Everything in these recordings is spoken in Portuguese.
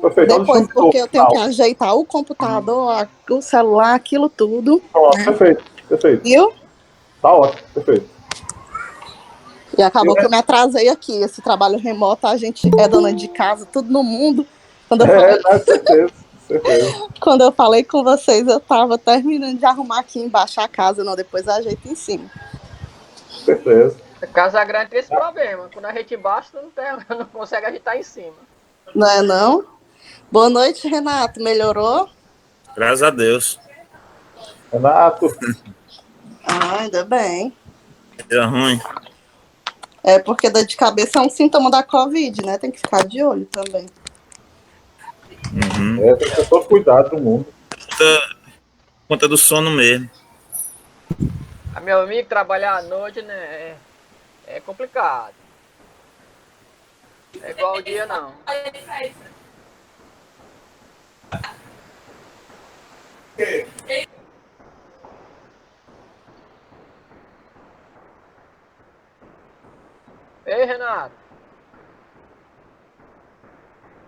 Perfeito, então deixa eu Depois, ver o porque eu tenho que sinal. ajeitar o computador, o celular, aquilo tudo, Pronto, né? perfeito, perfeito. Viu? Tá ótimo, perfeito. E acabou que eu me atrasei aqui. Esse trabalho remoto, a gente é dona de casa, tudo no mundo. Quando eu falei, Dá certeza, certeza. quando eu falei com vocês, eu estava terminando de arrumar aqui embaixo a casa, não, depois eu ajeito em cima. Certeza. Casa Grande tem esse problema. Quando a gente baixa, não consegue agitar em cima. Não é não? Boa noite, Renato. Melhorou? Graças a Deus. Renato, Ah, ainda bem. Dia ruim. É porque dor de cabeça é um sintoma da Covid, né? Tem que ficar de olho também. tem que ter todo cuidado do mundo. Conta do sono mesmo. A meu amigo trabalhar à noite, né? É complicado. É igual ao dia, não. Ei, Renato.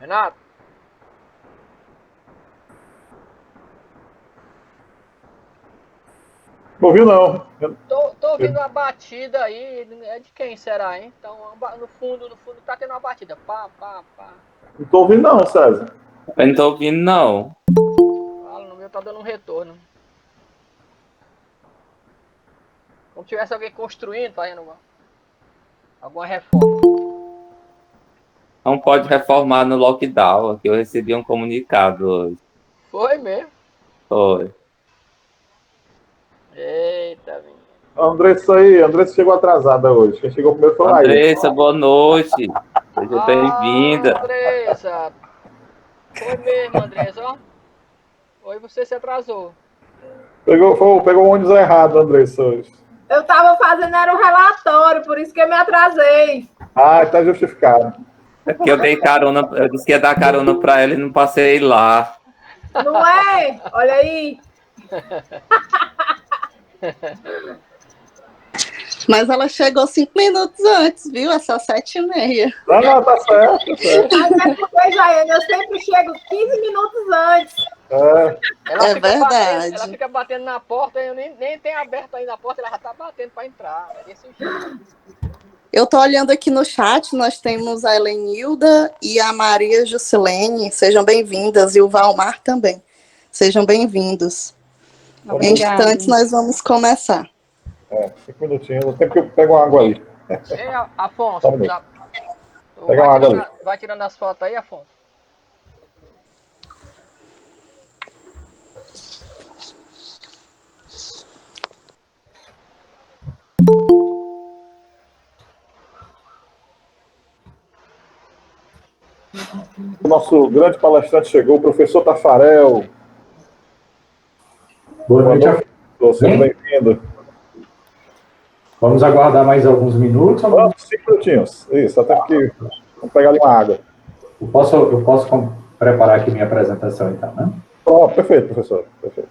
Renato. Não ouviu, não? Tô ouvindo uma batida aí. É de quem será, hein? Então, no fundo tá tendo uma batida. Pá, pá, pá. Não tô ouvindo, não, César. Eu não tô ouvindo, não. Fala, no meu tá dando um retorno. Como se tivesse alguém construindo, fazendo alguma reforma. Não pode reformar no lockdown, que eu recebi um comunicado hoje. Foi mesmo. Foi. Eita, menino. Andressa chegou atrasada hoje. Quem chegou primeiro foi o Laís. Andressa, boa noite. Seja Ah, bem-vinda. Andressa. Foi mesmo, Andressa, ó. Hoje você se atrasou. Pegou o ônibus errado, Andressa, hoje. Eu estava fazendo era um relatório, por isso que eu me atrasei. Ah, tá justificado. É porque eu dei carona, eu disse que ia dar carona pra ela e não passei lá. Não é? Olha aí. Mas ela chegou 5 minutos antes, viu? É só 7h30. Não, tá certo, tá certo. Mas é porque, Jaiane, eu sempre chego 15 minutos antes. É verdade. Ela fica batendo na porta, eu nem tenho aberto ainda a porta, ela já tá batendo pra entrar. É desse jeito. Eu tô olhando aqui no chat, nós temos a Helenilda e a Maria Juscelene. Sejam bem-vindas. E o Valmar também. Sejam bem-vindos. Em instantes nós vamos começar. 5 minutinhos. No tempo que eu pego uma água ali. Ei, Afonso, Só um minuto. Pega uma água ali. vai tirando as fotos aí, Afonso. O nosso grande palestrante chegou, o professor Tafarel. Boa noite. Seja bem-vindo. Vamos aguardar mais alguns minutos? Vamos, 5 minutinhos. Isso, até porque vamos pegar ali uma água. Eu posso preparar aqui minha apresentação, então, né? Oh, perfeito, professor. Perfeito.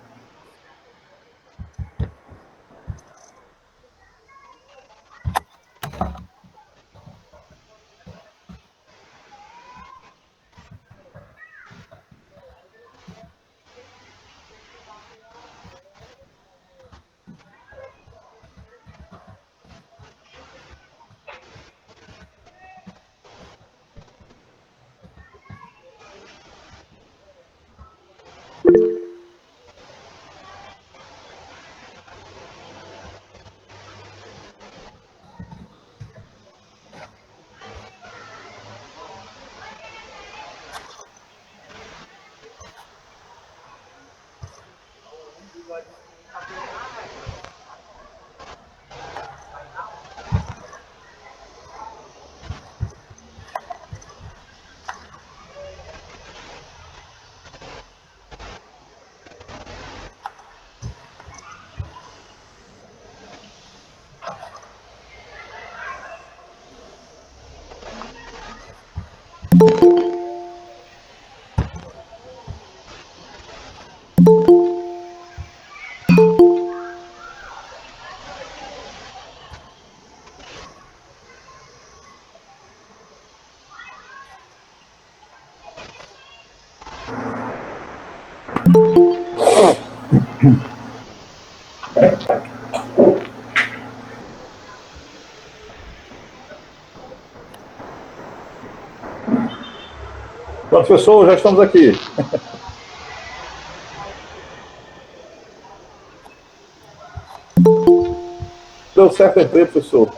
Pronto, professor, já estamos aqui. Deu certo, entrei, professor.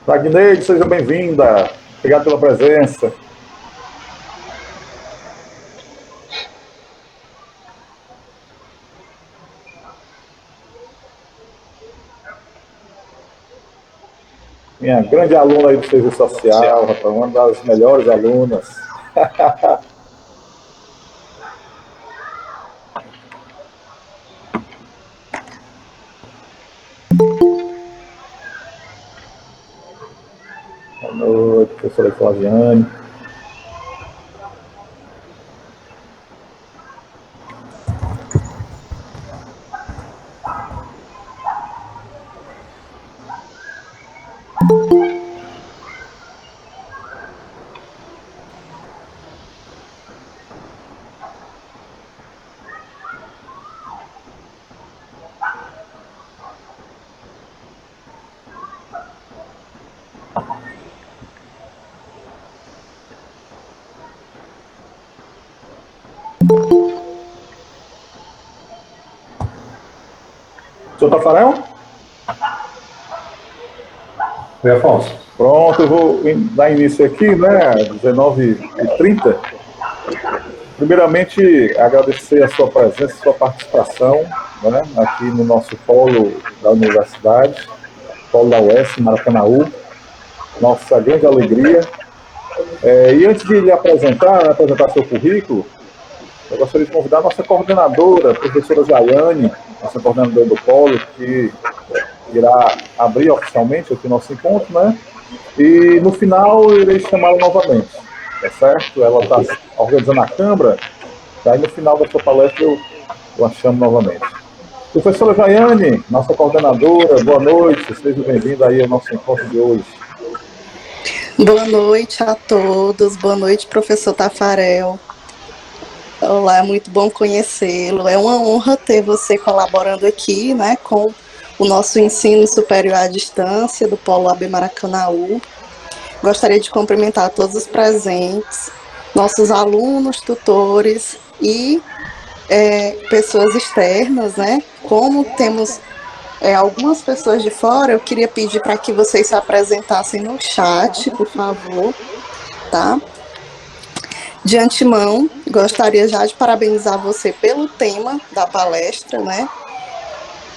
Wagner, seja bem-vinda. Obrigado pela presença. Minha grande aluna aí do serviço social, rapaz, uma das melhores alunas. Boa noite, professora Flaviane. Senhor Tafarel? Oi, Afonso. Pronto, eu vou dar início aqui, né, às 19h30. Primeiramente, agradecer a sua presença, a sua participação, né, aqui no nosso polo da universidade, polo da UES, Maracanaú, nossa grande alegria. E antes de lhe apresentar seu currículo, eu gostaria de convidar a nossa coordenadora, a professora Jaiane, nossa coordenadora do polo, que irá abrir oficialmente aqui o nosso encontro, né? E no final eu irei chamá-la novamente, tá certo? Ela está organizando a câmara, daí no final da sua palestra eu a chamo novamente. Professora Jaiane, nossa coordenadora, boa noite, seja bem-vinda aí ao nosso encontro de hoje. Boa noite a todos, boa noite, professor Tafarel. Olá, é muito bom conhecê-lo. É uma honra ter você colaborando aqui, né, com o nosso ensino superior à distância do Polo AB Maracanaú. Gostaria de cumprimentar todos os presentes, nossos alunos, tutores e pessoas externas, né? Como temos algumas pessoas de fora, eu queria pedir para que vocês se apresentassem no chat, por favor, tá? De antemão, gostaria já de parabenizar você pelo tema da palestra, né?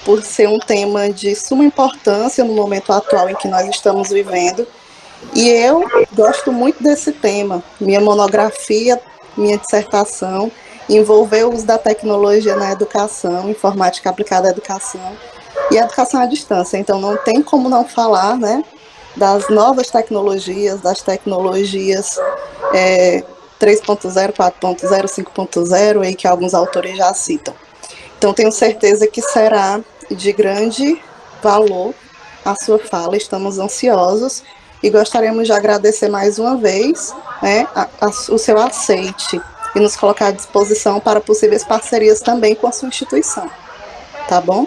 Por ser um tema de suma importância no momento atual em que nós estamos vivendo. E eu gosto muito desse tema. Minha monografia, minha dissertação, envolveu o uso da tecnologia na educação, informática aplicada à educação e a educação à distância. Então, não tem como não falar, né, das novas tecnologias, das tecnologias 3.0, 4.0, 5.0, aí que alguns autores já citam. Então, tenho certeza que será de grande valor a sua fala, estamos ansiosos e gostaríamos de agradecer mais uma vez, né, o seu aceite e nos colocar à disposição para possíveis parcerias também com a sua instituição. Tá bom?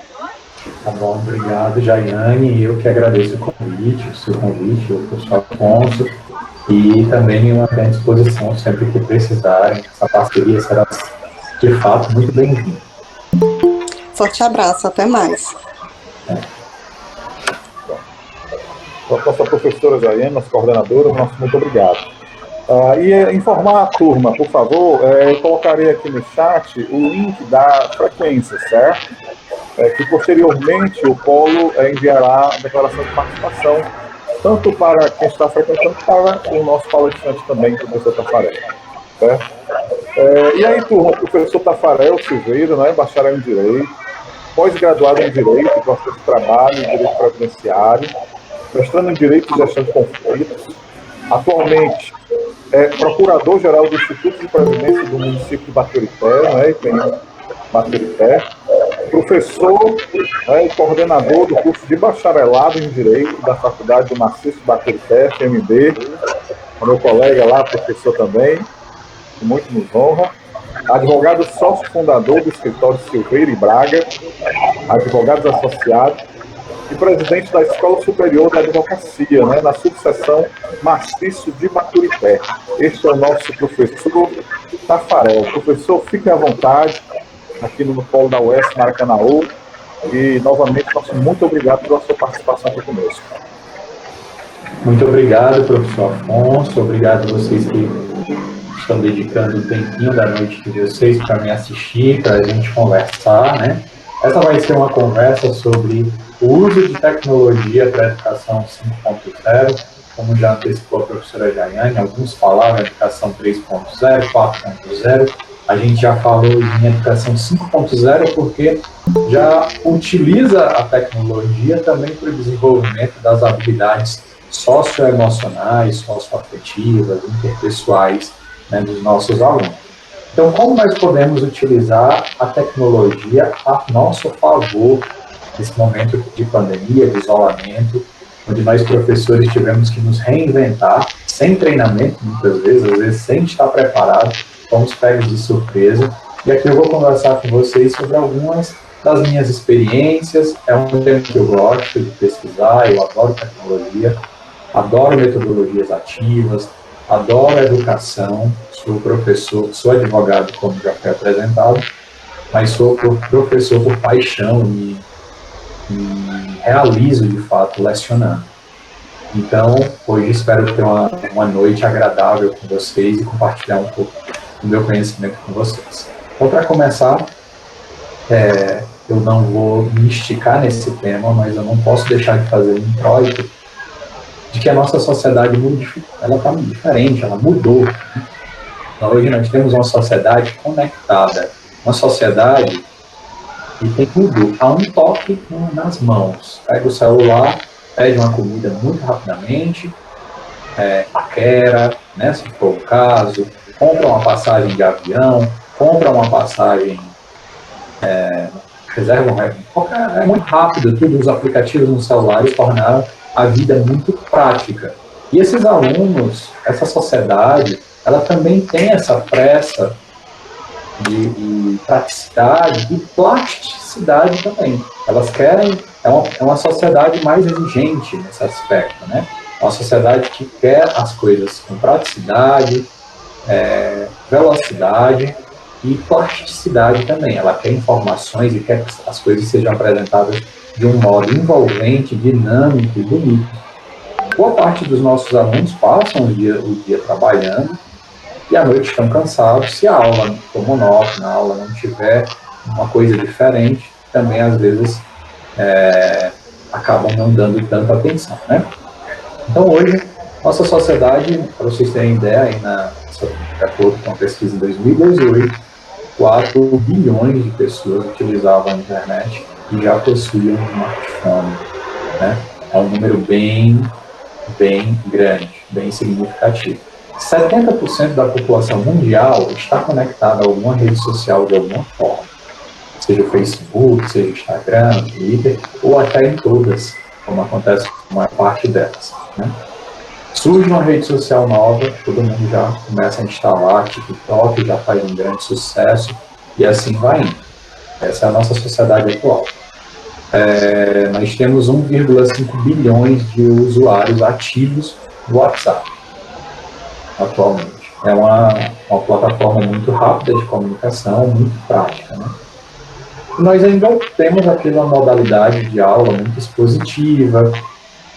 Tá bom, obrigado, Jaiane. Eu que agradeço o seu convite, o professor Afonso, e também me manter à disposição sempre que precisarem. Essa parceria será, de fato, muito bem-vinda. Forte abraço, até mais. A nossa professora Jaiane, nossa coordenadora, nosso muito obrigado. E informar a turma, por favor, eu colocarei aqui no chat o link da frequência, certo? Que posteriormente o Polo enviará a declaração de participação, tanto para quem está frequentando, para o nosso palestrante também, o professor Tafarel. Certo? E aí, turma, o professor Tafarel Silveira, né, bacharel em Direito, pós-graduado em Direito, processo de trabalho, Direito Previdenciário, mestrando em Direito e Gestão de Conflitos. Atualmente é procurador-geral do Instituto de Previdência do município de Baturité, né, em Baturité, professor e coordenador do curso de bacharelado em Direito da Faculdade do Maciço de Baturité, FMB, meu colega lá, professor também, que muito nos honra. advogado sócio fundador do escritório Silveira e Braga, advogados associados, e presidente da Escola Superior da Advocacia, né, na subseção Maciço de Maturité. Este é o nosso professor Tafarel. Professor, fique à vontade, aqui no Polo da UES Maracanaú, e novamente, nosso muito obrigado pela sua participação aqui conosco. Muito obrigado, professor Afonso, obrigado a vocês que estão dedicando um tempinho da noite de vocês para me assistir, para a gente conversar, né? Essa vai ser uma conversa sobre o uso de tecnologia para a educação 5.0, como já antecipou a professora Jaiane, alguns falaram educação 3.0, 4.0, a gente já falou em educação 5.0 porque já utiliza a tecnologia também para o desenvolvimento das habilidades socioemocionais, socioafetivas, interpessoais, né, dos nossos alunos. Então, como nós podemos utilizar a tecnologia a nosso favor nesse momento de pandemia, de isolamento, onde nós professores tivemos que nos reinventar, sem treinamento, muitas vezes, às vezes sem estar preparado, fomos pegos de surpresa. E aqui eu vou conversar com vocês sobre algumas das minhas experiências. É um tema que eu gosto de pesquisar, eu adoro tecnologia, adoro metodologias ativas, adoro educação, sou professor, sou advogado, como já foi apresentado, mas sou professor por paixão e realizo, de fato, lecionando. Então, hoje espero ter uma noite agradável com vocês e compartilhar um pouco do meu conhecimento com vocês. Então, para começar, eu não vou me esticar nesse tema, mas eu não posso deixar de fazer um introito de que a nossa sociedade ela está muito diferente, ela mudou. Então, hoje nós temos uma sociedade conectada, uma sociedade que tem tudo a um toque nas mãos. Pega o celular, pede uma comida muito rapidamente, paquera, né, se for o caso, compra uma passagem de avião, compra uma passagem, reserva é muito rápido, tudo, os aplicativos nos celulares tornaram a vida muito prática. E esses alunos, essa sociedade, ela também tem essa pressa de praticidade e plasticidade também. Elas querem, é uma sociedade mais exigente nesse aspecto, né? Uma sociedade que quer as coisas com praticidade, velocidade e plasticidade também. Ela quer informações e quer que as coisas sejam apresentadas de um modo envolvente, dinâmico e bonito. Boa parte dos nossos alunos passam o dia trabalhando e à noite estão cansados. Se a aula for monótona, a aula não tiver uma coisa diferente, também às vezes acabam não dando tanta atenção, né? Então hoje, nossa sociedade, para vocês terem ideia, de acordo com a pesquisa em 2018, 4 bilhões de pessoas utilizavam a internet e já possuíam um smartphone, né? É um número bem grande, bem significativo. 70% da população mundial está conectada a alguma rede social de alguma forma, seja o Facebook, seja o Instagram, Twitter, ou até em todas, como acontece com uma parte delas, né? Surge uma rede social nova, todo mundo já começa a instalar, TikTok já faz um grande sucesso, e assim vai indo. Essa é a nossa sociedade atual. Nós temos 1,5 bilhões de usuários ativos do WhatsApp, atualmente. É uma plataforma muito rápida de comunicação, muito prática, né? Nós ainda temos aquela modalidade de aula muito expositiva,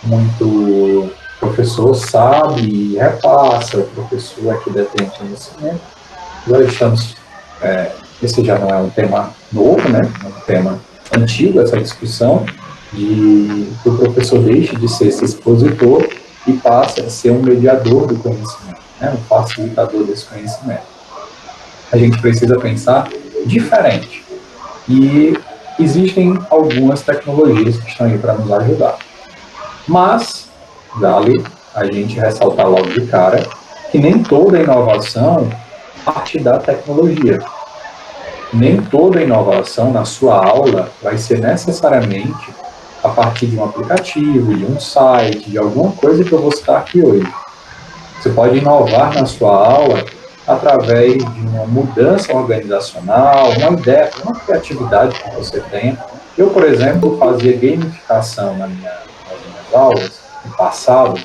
muito professor sabe e repassa, o professor é que detém conhecimento. Agora estamos, esse já não é um tema novo, né? É um tema antigo, essa discussão que o professor deixe de ser esse expositor e passe a ser um mediador do conhecimento, né? Um facilitador desse conhecimento. A gente precisa pensar diferente. E existem algumas tecnologias que estão aí para nos ajudar. Mas, vale a gente ressaltar logo de cara que nem toda inovação parte da tecnologia. Nem toda inovação na sua aula vai ser necessariamente a partir de um aplicativo, de um site, de alguma coisa que eu vou citar aqui hoje. Você pode inovar na sua aula através de uma mudança organizacional, uma ideia, uma criatividade que você tenha. Eu, por exemplo, fazia gamificação nas minhas aulas, no passado,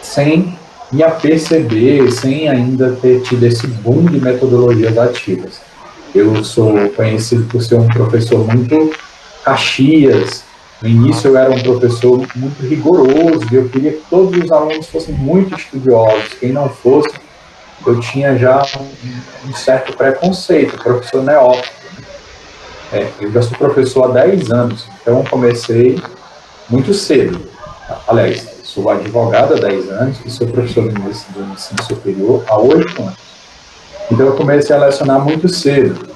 sem me aperceber, sem ainda ter tido esse boom de metodologias ativas. Eu sou conhecido por ser um professor muito Caxias. No início eu era um professor muito rigoroso e eu queria que todos os alunos fossem muito estudiosos. Quem não fosse, eu tinha já um certo preconceito, professor neófito. Eu já sou professor há 10 anos, então eu comecei muito cedo. Aliás, sou advogado há 10 anos e sou professor do ensino superior há 8 anos. Então eu comecei a lecionar muito cedo.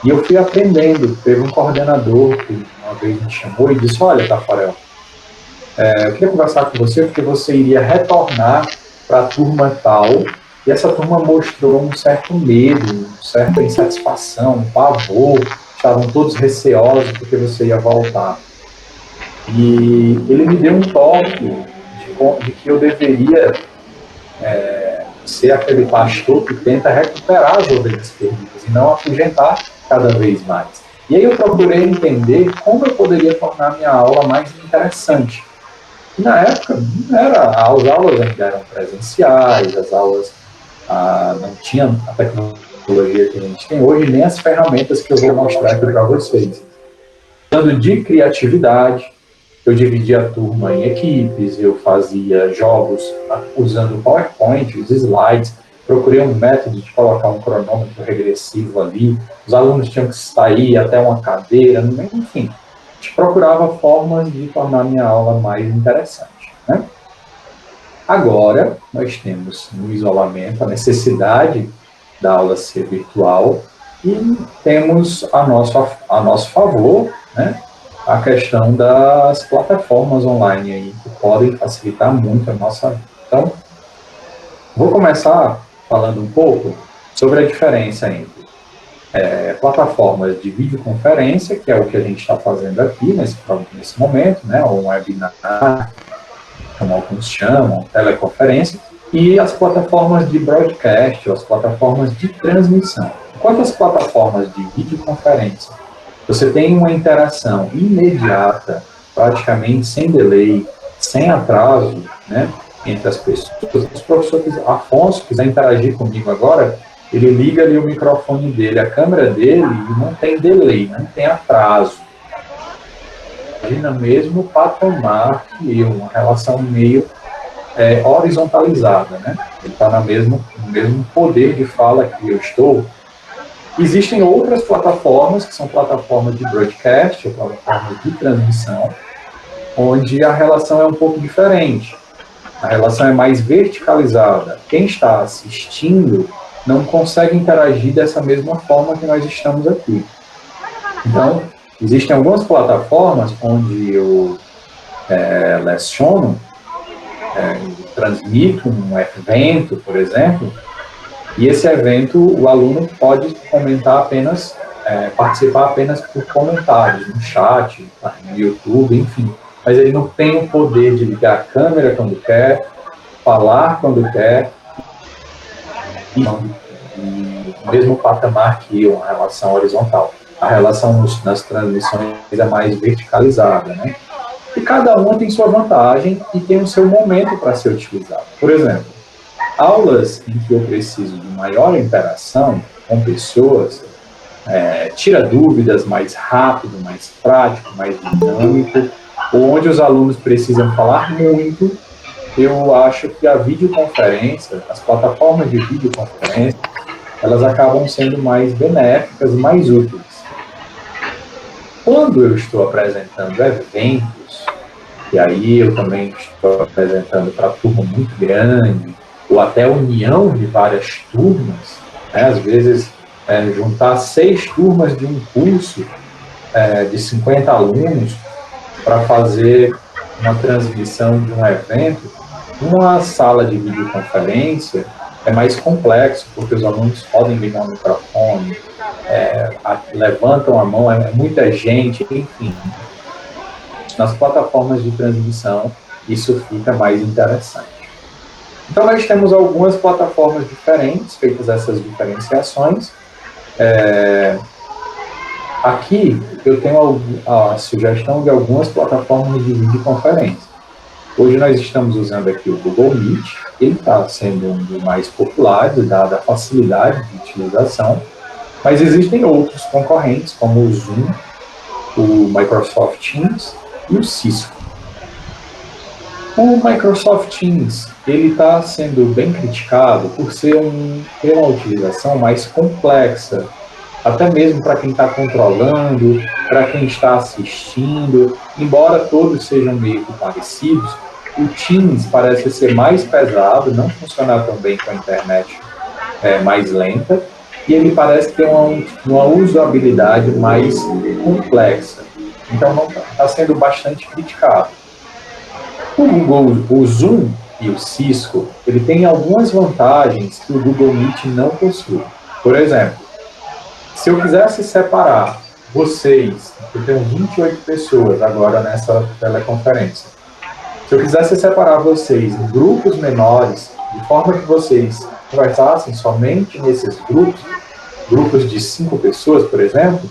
E eu fui aprendendo. Teve um coordenador que uma vez me chamou e disse: olha, Tafarel, eu queria conversar com você porque você iria retornar para a turma tal, e essa turma mostrou um certo medo, uma certa insatisfação, um pavor, estavam todos receosos porque você ia voltar. E ele me deu um toque de que eu deveria ser aquele pastor que tenta recuperar as ovelhas perdidas e não afugentar cada vez mais. E aí eu procurei entender como eu poderia tornar minha aula mais interessante. E na época, as aulas ainda eram presenciais, as aulas não tinham a tecnologia que a gente tem hoje, nem as ferramentas que eu vou mostrar aqui para vocês. Falando de criatividade, eu dividia a turma em equipes, eu fazia jogos usando o PowerPoint, os slides, procurei um método de colocar um cronômetro regressivo ali, os alunos tinham que sair até uma cadeira, enfim, a gente procurava formas de tornar a minha aula mais interessante, né? Agora, nós temos no isolamento a necessidade da aula ser virtual e temos a nosso favor, né, a questão das plataformas online aí, que podem facilitar muito a nossa vida. Então, vou começar falando um pouco sobre a diferença entre plataformas de videoconferência, que é o que a gente está fazendo aqui nesse momento, né, ou um webinar, como alguns chamam, teleconferência, e as plataformas de broadcast, ou as plataformas de transmissão. Quanto às plataformas de videoconferência, você tem uma interação imediata, praticamente sem delay, sem atraso, né, entre as pessoas. Se o professor Afonso quiser interagir comigo agora, ele liga ali o microfone dele, a câmera dele, e não tem delay, não tem atraso. Imagina mesmo patamar que eu, uma relação meio horizontalizada, né? Ele está no mesmo poder de fala que eu estou. Existem outras plataformas, que são plataformas de broadcast, ou plataformas de transmissão, onde a relação é um pouco diferente. A relação é mais verticalizada. Quem está assistindo não consegue interagir dessa mesma forma que nós estamos aqui. Então, existem algumas plataformas onde eu leciono, transmito um evento, por exemplo, e esse evento o aluno pode comentar apenas, participar apenas por comentários, no chat, no YouTube, enfim. Mas ele não tem o poder de ligar a câmera quando quer, falar quando quer, e no mesmo patamar que eu, uma relação horizontal. A relação nas transmissões é mais verticalizada, né? E cada uma tem sua vantagem e tem o seu momento para ser utilizado. Por exemplo, aulas em que eu preciso de maior interação com pessoas, tira dúvidas mais rápido, mais prático, mais dinâmico, ou onde os alunos precisam falar muito, eu acho que a videoconferência, as plataformas de videoconferência, elas acabam sendo mais benéficas, mais úteis. Quando eu estou apresentando eventos, e aí eu também estou apresentando para turma muito grande, ou até união de várias turmas, né? Às vezes juntar 6 turmas de um curso de 50 alunos para fazer uma transmissão de um evento, uma sala de videoconferência é mais complexo, porque os alunos podem ligar o microfone, levantam a mão, é muita gente, enfim. Nas plataformas de transmissão, isso fica mais interessante. Então, nós temos algumas plataformas diferentes, feitas essas diferenciações. Aqui, eu tenho a sugestão de algumas plataformas de videoconferência. Hoje nós estamos usando aqui o Google Meet, ele está sendo um dos mais populares, dada a facilidade de utilização, mas existem outros concorrentes, como o Zoom, o Microsoft Teams e o Cisco. O Microsoft Teams, ele está sendo bem criticado por ter uma utilização mais complexa, até mesmo para quem está controlando, para quem está assistindo, embora todos sejam meio que parecidos, o Teams parece ser mais pesado, não funcionar tão bem com a internet mais lenta, e ele parece ter uma usabilidade mais complexa. Então, está sendo bastante criticado. O Zoom e o Cisco, ele tem algumas vantagens que o Google Meet não possui. Por exemplo, se eu quisesse separar vocês, eu tenho 28 pessoas agora nessa teleconferência, se eu quisesse separar vocês em grupos menores, de forma que vocês conversassem somente nesses grupos de 5 pessoas, por exemplo,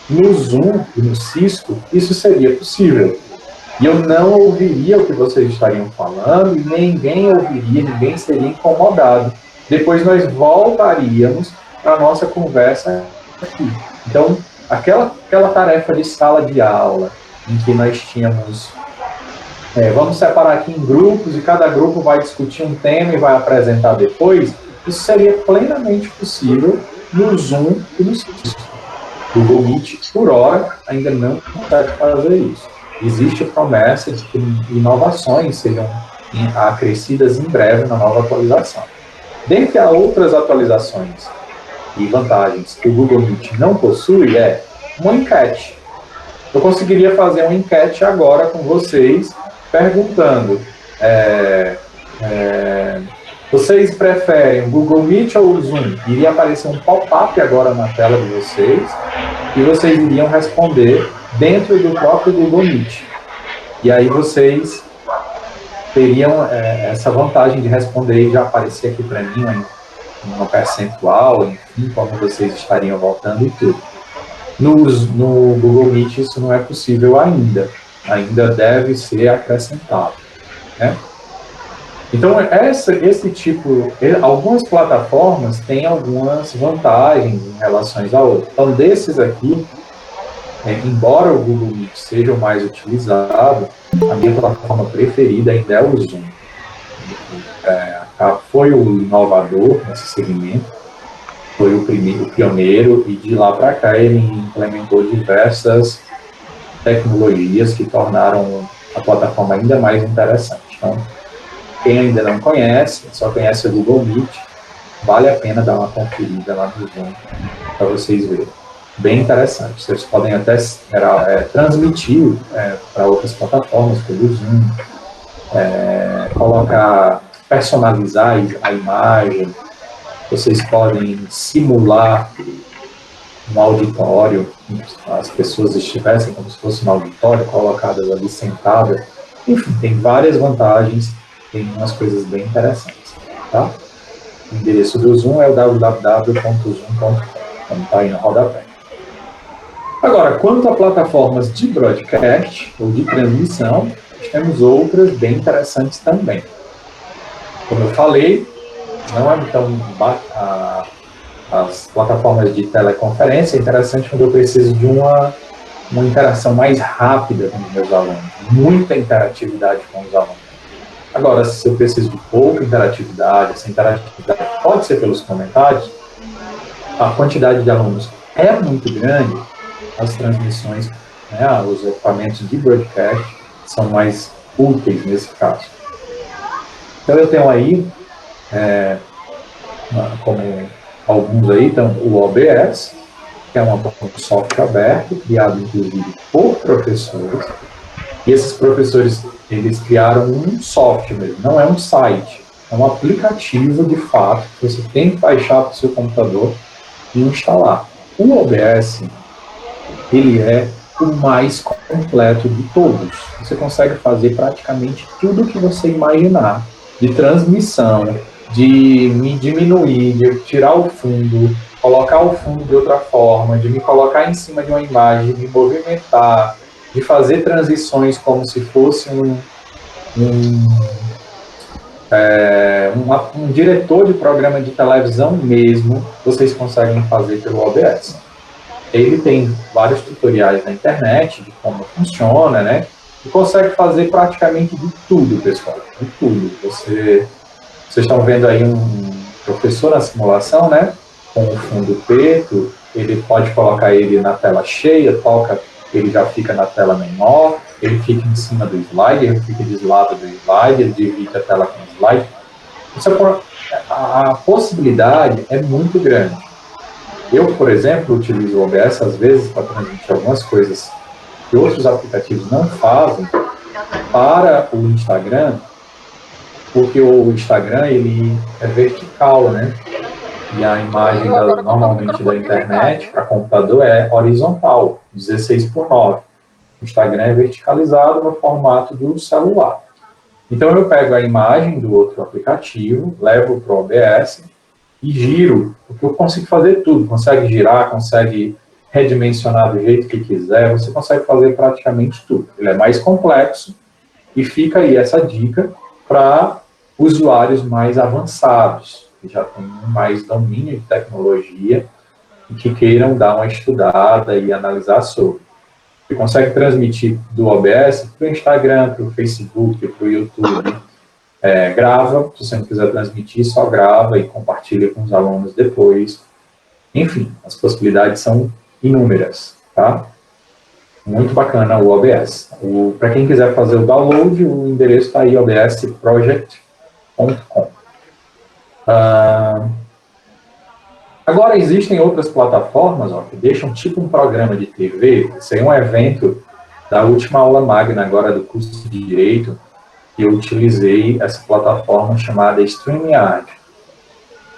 no Zoom e no Cisco, isso seria possível. E eu não ouviria o que vocês estariam falando, e ninguém ouviria, ninguém seria incomodado. Depois nós voltaríamos para a nossa conversa aqui. Então, aquela tarefa de sala de aula, em que nós tínhamos... vamos separar aqui em grupos, e cada grupo vai discutir um tema e vai apresentar depois, isso seria plenamente possível no Zoom e no Cisco. O Google Meet, por hora, ainda não consegue fazer isso. Existe promessa de que inovações sejam acrescidas em breve na nova atualização. Dentre as outras atualizações e vantagens que o Google Meet não possui uma enquete. Eu conseguiria fazer uma enquete agora com vocês, perguntando, vocês preferem o Google Meet ou o Zoom? Iria aparecer um pop-up agora na tela de vocês, e vocês iriam responder dentro do próprio Google Meet. E aí vocês teriam essa vantagem de responder e já aparecer aqui para mim uma percentual, enfim, como vocês estariam voltando e tudo. No Google Meet isso não é possível ainda deve ser acrescentado, né? Então, algumas plataformas têm algumas vantagens em relação a outras. Então, desses aqui, embora o Google Meet seja o mais utilizado, a minha plataforma preferida ainda é o Zoom. Foi o inovador nesse segmento, foi o pioneiro, e de lá para cá ele implementou diversas tecnologias que tornaram a plataforma ainda mais interessante. Então, quem ainda não conhece, só conhece o Google Meet, vale a pena dar uma conferida lá no Zoom para vocês verem. Bem interessante. Vocês podem até transmitir para outras plataformas pelo Zoom, personalizar a imagem, vocês podem simular um auditório, as pessoas estivessem como se fosse um auditório, colocadas ali sentadas. Enfim, tem várias vantagens, tem umas coisas bem interessantes, tá? O endereço do Zoom é o www.zoom.com, como está aí no rodapé. Agora, quanto a plataformas de broadcast ou de transmissão, temos outras bem interessantes também. Como eu falei, não é tão as plataformas de teleconferência é interessante quando eu preciso de uma interação mais rápida com os meus alunos, muita interatividade com os alunos. Agora, se eu preciso de pouca interatividade, essa interatividade pode ser pelos comentários, a quantidade de alunos é muito grande, as transmissões, os equipamentos de broadcast são mais úteis nesse caso. Então, eu tenho aí, como alguns aí, então, o OBS, que é um software aberto, criado, inclusive, por professores. E esses professores, eles criaram um software, não é um site, é um aplicativo, de fato, que você tem que baixar para o seu computador e instalar. O OBS, ele é o mais completo de todos. Você consegue fazer praticamente tudo que você imaginar de transmissão, de me diminuir, de tirar o fundo, colocar o fundo de outra forma, de me colocar em cima de uma imagem, de me movimentar, de fazer transições como se fosse um diretor de programa de televisão mesmo, vocês conseguem fazer pelo OBS. Ele tem vários tutoriais na internet de como funciona, né? E consegue fazer praticamente de tudo, pessoal, de tudo. Vocês estão vendo aí um professor na simulação, né? Com o fundo preto, ele pode colocar ele na tela cheia, toca, ele já fica na tela menor, ele fica em cima do slide, ele fica de lado do slide, ele divide a tela com o slide. A possibilidade é muito grande. Eu, por exemplo, utilizo o OBS às vezes para transmitir algumas coisas que outros aplicativos não fazem para o Instagram, porque o Instagram ele é vertical, né? E a imagem normalmente da internet para computador é horizontal, 16:9. O Instagram é verticalizado no formato do celular. Então eu pego a imagem do outro aplicativo, levo para o OBS e giro, porque eu consigo fazer tudo, consegue girar, consegue redimensionar do jeito que quiser, você consegue fazer praticamente tudo. Ele é mais complexo e fica aí essa dica para usuários mais avançados, que já têm mais domínio de tecnologia e que queiram dar uma estudada e analisar sobre. Você consegue transmitir do OBS para o Instagram, para o Facebook, para o YouTube. Grava, se você não quiser transmitir, só grava e compartilha com os alunos depois. Enfim, as possibilidades são inúmeras, tá? Muito bacana o OBS. Para quem quiser fazer o download, o endereço está aí, obsproject.com. Agora, existem outras plataformas que deixam tipo um programa de TV. Esse aí é um evento da última aula magna, agora do curso de Direito, que eu utilizei essa plataforma chamada StreamYard.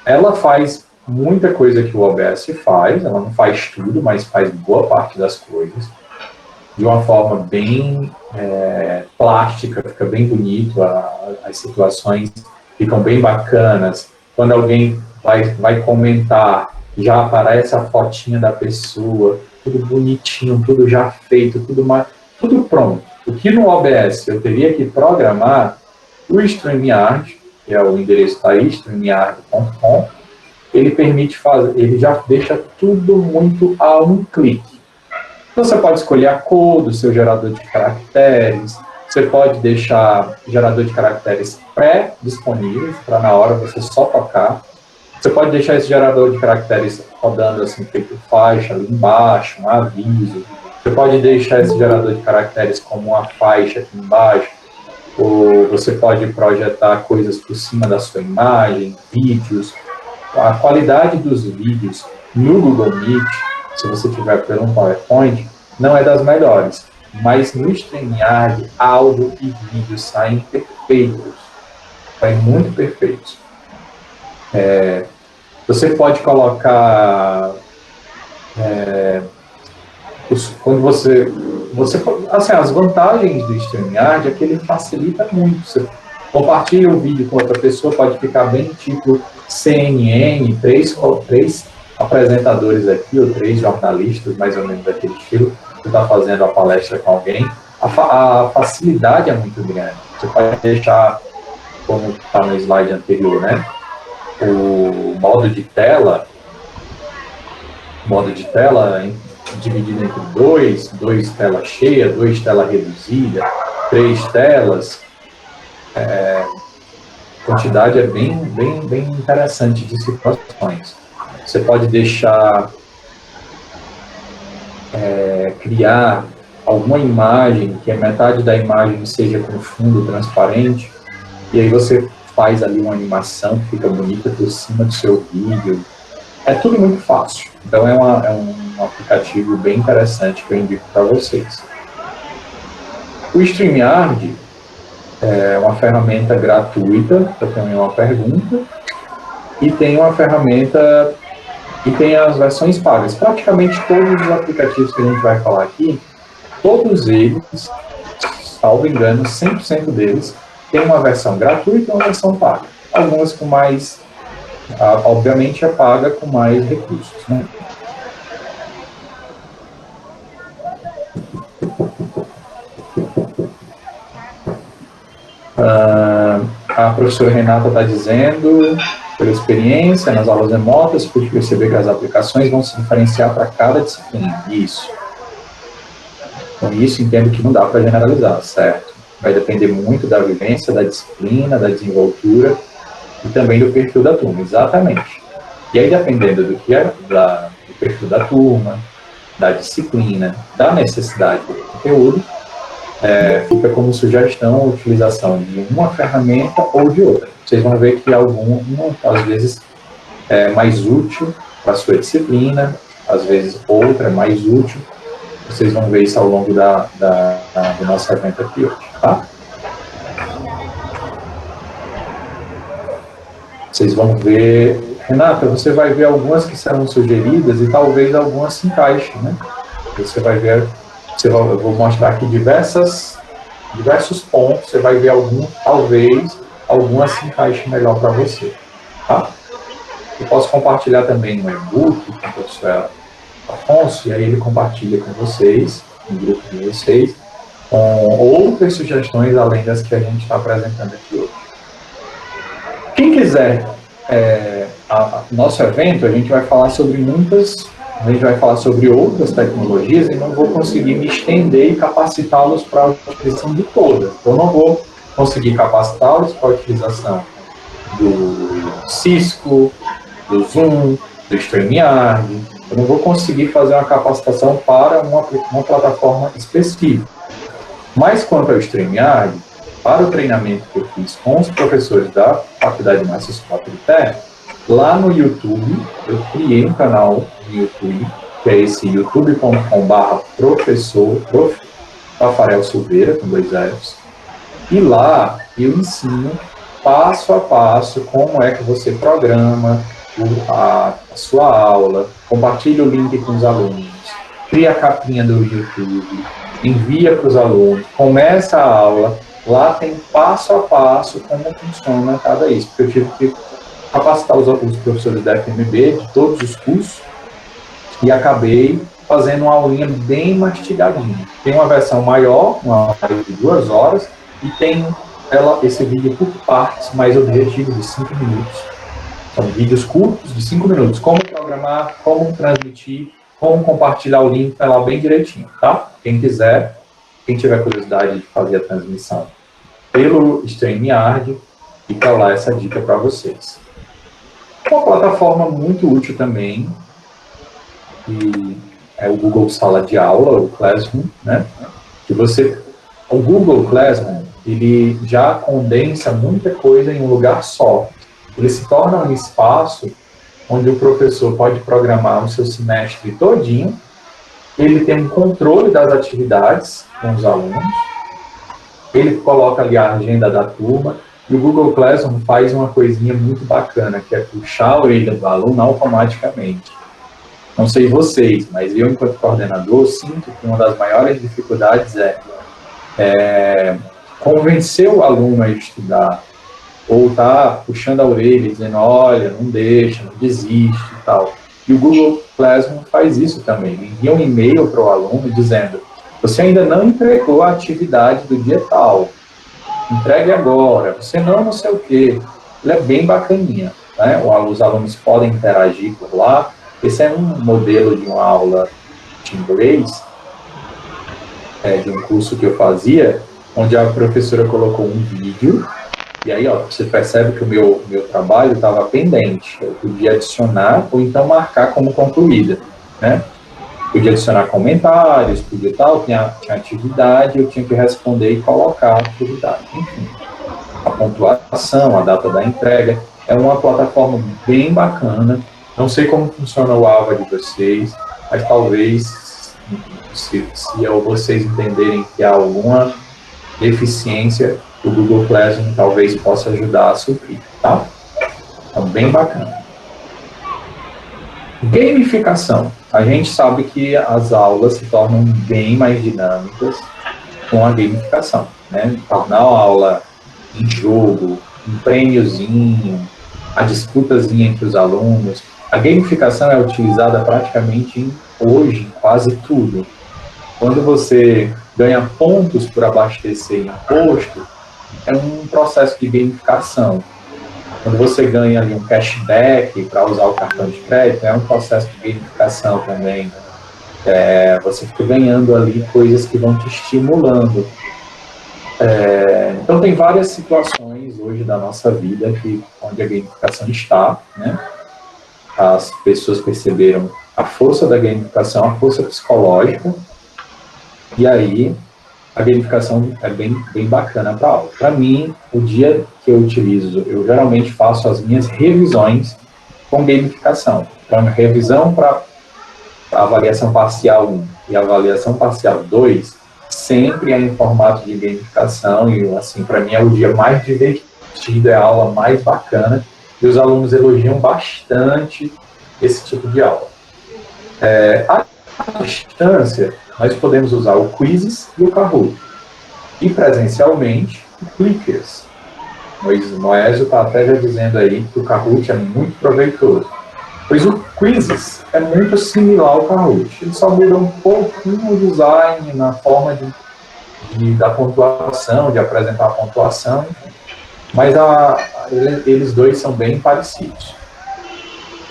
Ela faz muita coisa que o OBS faz, ela não faz tudo, mas faz boa parte das coisas, de uma forma bem plástica, fica bem bonito, as situações ficam bem bacanas. Quando alguém vai comentar, já aparece a fotinha da pessoa, tudo bonitinho, tudo já feito, tudo pronto. O que no OBS eu teria que programar, o StreamYard, que é o endereço está aí, streamyard.com, ele permite fazer, ele já deixa tudo muito a um clique. Então você pode escolher a cor do seu gerador de caracteres, você pode deixar gerador de caracteres pré-disponíveis, para na hora você só tocar. Você pode deixar esse gerador de caracteres rodando assim, feito faixa ali embaixo, um aviso. Você pode deixar esse gerador de caracteres como uma faixa aqui embaixo, ou você pode projetar coisas por cima da sua imagem, vídeos. A qualidade dos vídeos no Google Meet, se você tiver pelo PowerPoint, não é das melhores, mas no StreamYard, áudio e vídeo saem perfeitos, saem muito perfeitos. Você pode colocar quando você assim, as vantagens do StreamYard é que ele facilita muito. Você compartilha o vídeo com outra pessoa, pode ficar bem tipo CNN, três apresentadores aqui, ou 3 jornalistas, mais ou menos daquele estilo, que está fazendo a palestra com alguém. A facilidade é muito grande. Você pode deixar, como está no slide anterior, né? O modo de tela dividido entre 2 telas cheias, 2 telas reduzidas, 3 telas. A quantidade é bem interessante de situações. Você pode deixar criar alguma imagem, que a metade da imagem seja com fundo transparente, e aí você faz ali uma animação que fica bonita por cima do seu vídeo. É tudo muito fácil. Então é um aplicativo bem interessante que eu indico para vocês. O StreamYard é uma ferramenta gratuita, eu tenho uma pergunta, e tem uma ferramenta e tem as versões pagas. Praticamente todos os aplicativos que a gente vai falar aqui, todos eles, salvo engano, 100% deles, tem uma versão gratuita e uma versão paga. Algumas com mais, obviamente, paga com mais recursos, né? A professora Renata está dizendo, pela experiência nas aulas remotas, pude perceber que as aplicações vão se diferenciar para cada disciplina. Isso. Com isso, entendo que não dá para generalizar, certo? Vai depender muito da vivência, da disciplina, da desenvoltura e também do perfil da turma, exatamente. E aí, dependendo do que é do perfil da turma, da disciplina, da necessidade do conteúdo, fica como sugestão a utilização de uma ferramenta ou de outra. Vocês vão ver que alguma, às vezes, é mais útil para a sua disciplina, às vezes outra é mais útil. Vocês vão ver isso ao longo do nosso evento aqui hoje, tá? Vocês vão ver... Renata, você vai ver algumas que serão sugeridas e talvez algumas se encaixem, né? Você vai ver... eu vou mostrar aqui diversos pontos, você vai ver talvez algumas se encaixem melhor para você, tá? Eu posso compartilhar também um e-book com o professor Afonso, e aí ele compartilha com vocês, no grupo de vocês, com outras sugestões além das que a gente está apresentando aqui hoje. Quem quiser nosso evento, a gente vai falar sobre outras tecnologias e não vou conseguir me estender e capacitá-los para a utilização de todas. Eu não vou conseguir capacitá-los para a utilização do Cisco, do Zoom, do StreamYard. Eu não vou conseguir fazer uma capacitação para uma plataforma específica. Mas quanto ao StreamYard, para o treinamento que eu fiz com os professores da Faculdade de Márcio Scott de Terra, lá no YouTube, eu criei um canal no YouTube, que é esse youtube.com/professor Tafarel Silveira, com 2 Fs. E lá eu ensino passo a passo como é que você programa a sua aula, compartilha o link com os alunos, cria a capinha do YouTube, envia para os alunos, começa a aula, lá tem passo a passo como funciona cada isso, porque eu tive que capacitar os professores da FMB de todos os cursos e acabei fazendo uma aulinha bem mastigadinha. Tem uma versão maior, uma live de 2 horas, e tem esse vídeo por partes, mais objetivo de 5 minutos. São vídeos curtos de 5 minutos. Como programar, como transmitir, como compartilhar o link, tá lá bem direitinho, tá? Quem quiser, quem tiver curiosidade de fazer a transmissão pelo StreamYard, fica lá essa dica para vocês. Uma plataforma muito útil também, que é o Google Sala de Aula, o Classroom, né? O Google Classroom, ele já condensa muita coisa em um lugar só. Ele se torna um espaço onde o professor pode programar o seu semestre todinho, ele tem um controle das atividades com os alunos, ele coloca ali a agenda da turma, e o Google Classroom faz uma coisinha muito bacana, que é puxar a orelha do aluno automaticamente. Não sei vocês, mas eu, enquanto coordenador, sinto que uma das maiores dificuldades é convencer o aluno a estudar, ou tá puxando a orelha, dizendo, olha, não deixa, não desiste e tal. E o Google Classroom faz isso também. Ele envia um e-mail para o aluno dizendo, você ainda não entregou a atividade do dia tal, entregue agora, você não sei o quê. Ele é bem bacaninha, né? Os alunos podem interagir por lá. Esse é um modelo de uma aula de inglês, de um curso que eu fazia, onde a professora colocou um vídeo, e aí você percebe que o meu trabalho estava pendente. Eu podia adicionar ou então marcar como concluída, né? Podia adicionar comentários, podia tinha atividade, eu tinha que responder e colocar a atividade. Enfim, a pontuação, a data da entrega, é uma plataforma bem bacana. Não sei como funciona o AVA de vocês, mas talvez, se vocês entenderem que há alguma deficiência, o Google Classroom talvez possa ajudar a suprir, tá? Então, bem bacana. Gamificação. A gente sabe que as aulas se tornam bem mais dinâmicas com a gamificação, né? Tornar a aula em jogo, um prêmiozinho, a disputazinha entre os alunos. A gamificação é utilizada praticamente hoje em quase tudo. Quando você ganha pontos por abastecer em posto, é um processo de gamificação. Quando você ganha ali um cashback para usar o cartão de crédito, é um processo de gamificação também. Você fica ganhando ali coisas que vão te estimulando. Então, tem várias situações hoje da nossa vida onde a gamificação está, né? As pessoas perceberam a força da gamificação, a força psicológica, e aí a gamificação é bem bacana para a aula. Para mim, o dia que eu utilizo, eu geralmente faço as minhas revisões com gamificação. Então, revisão para avaliação parcial 1 e avaliação parcial 2, sempre é em formato de gamificação, e assim, para mim é o dia mais divertido, é a aula mais bacana, e os alunos elogiam bastante esse tipo de aula. À distância, nós podemos usar o Quizzes e o Kahoot. E presencialmente, o Clickers. O Moésio está até já dizendo aí que o Kahoot é muito proveitoso. Pois o Quizzes é muito similar ao Kahoot. Ele só muda um pouquinho o design na forma da pontuação, de apresentar a pontuação, mas eles dois são bem parecidos.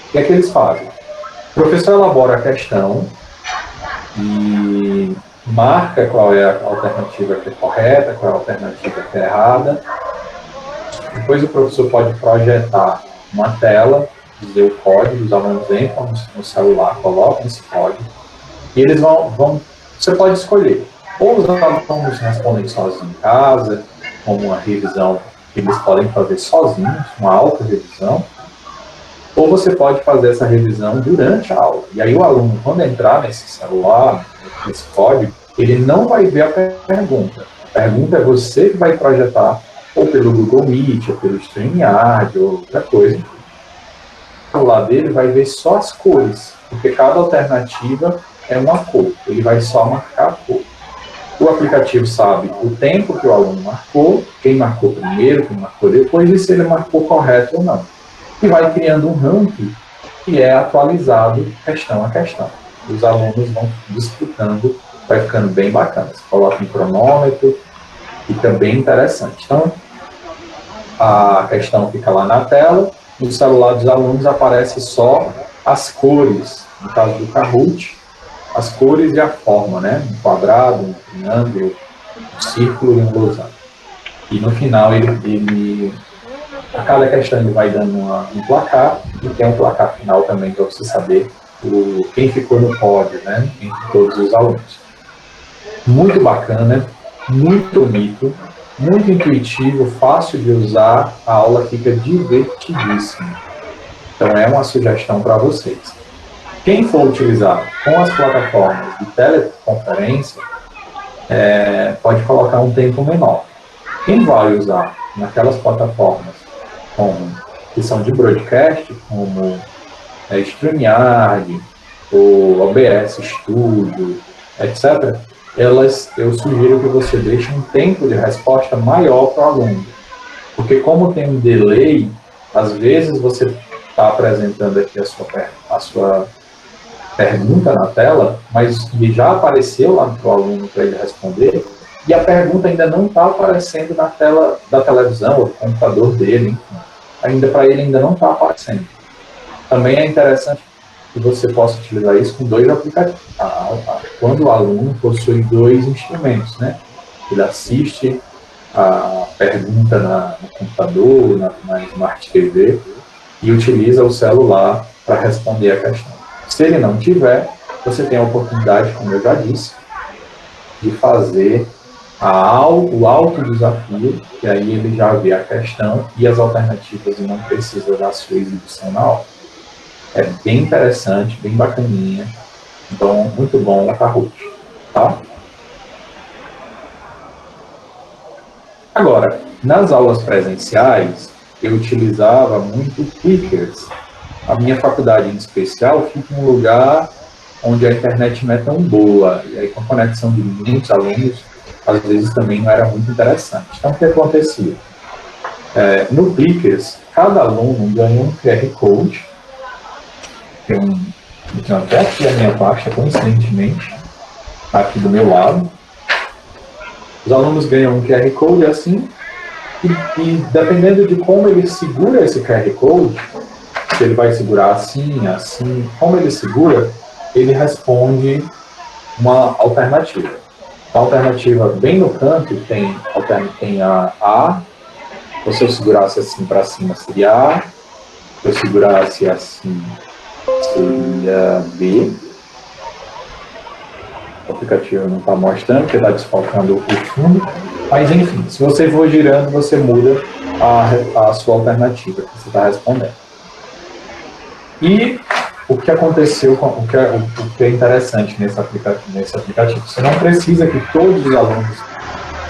O que é que eles fazem? O professor elabora a questão e marca qual é a alternativa que é correta, qual é a alternativa que é errada. Depois o professor pode projetar uma tela, dizer o código, os alunos entram no celular, colocam esse código, e eles você pode escolher. Ou os alunos respondem sozinhos em casa, como uma revisão que eles podem fazer sozinhos, uma auto-revisão, ou você pode fazer essa revisão durante a aula. E aí o aluno, quando entrar nesse celular, nesse código, ele não vai ver a pergunta. A pergunta é você que vai projetar, ou pelo Google Meet, ou pelo StreamYard, ou outra coisa. O celular dele vai ver só as cores, porque cada alternativa é uma cor. Ele vai só marcar a cor. O aplicativo sabe o tempo que o aluno marcou, quem marcou primeiro, quem marcou depois, e se ele marcou correto ou não. E vai criando um ranking que é atualizado questão a questão. Os alunos vão disputando, vai ficando bem bacana. Você coloca um cronômetro, fica bem interessante. Então, a questão fica lá na tela, no celular dos alunos aparece só as cores, no caso do Kahoot, as cores e a forma, né? Um quadrado, um triângulo, um círculo e um losango. E no final, a cada questão ele vai dando um placar, e tem um placar final também para você saber quem ficou no pódio, né? Entre todos os alunos. Muito bacana, muito bonito, muito intuitivo, fácil de usar, a aula fica divertidíssima. Então é uma sugestão para vocês. Quem for utilizar com as plataformas de teleconferência, pode colocar um tempo menor. Quem vai usar naquelas plataformas que são de broadcast, como StreamYard, o OBS Studio, etc., eu sugiro que você deixe um tempo de resposta maior para o aluno. Porque como tem um delay, às vezes você está apresentando aqui a sua pergunta na tela, mas já apareceu lá para o aluno para ele responder, e a pergunta ainda não está aparecendo na tela da televisão ou do computador dele, enfim. Para ele ainda não está aparecendo. Também é interessante que você possa utilizar isso com dois aplicativos. Quando o aluno possui dois instrumentos, né? Ele assiste a pergunta no computador, na Smart TV, e utiliza o celular para responder a questão. Se ele não tiver, você tem a oportunidade, como eu já disse, de fazer o autodesafio, que aí ele já vê a questão e as alternativas e não precisa da sua exibição na aula. É bem interessante, bem bacaninha. Então, muito bom o Kahoot, tá? Agora, nas aulas presenciais, eu utilizava muito Clickers. A minha faculdade, em especial, fica em um lugar onde a internet não é tão boa. E aí, com a conexão de muitos alunos, às vezes também não era muito interessante. Então, o que acontecia? No Plickers, cada aluno ganha um QR Code. Eu tenho até aqui a minha pasta, coincidentemente, aqui do meu lado. Os alunos ganham um QR Code assim, e dependendo de como ele segura esse QR Code, se ele vai segurar assim, assim, como ele segura, ele responde uma alternativa. A alternativa bem no canto tem a, se eu segurasse assim para cima seria A, se eu segurasse assim seria B. O aplicativo não está mostrando, porque está desfocando o fundo. Mas, enfim, se você for girando, você muda a sua alternativa que você está respondendo. E o que aconteceu, o que é interessante nesse aplicativo, você não precisa que todos os alunos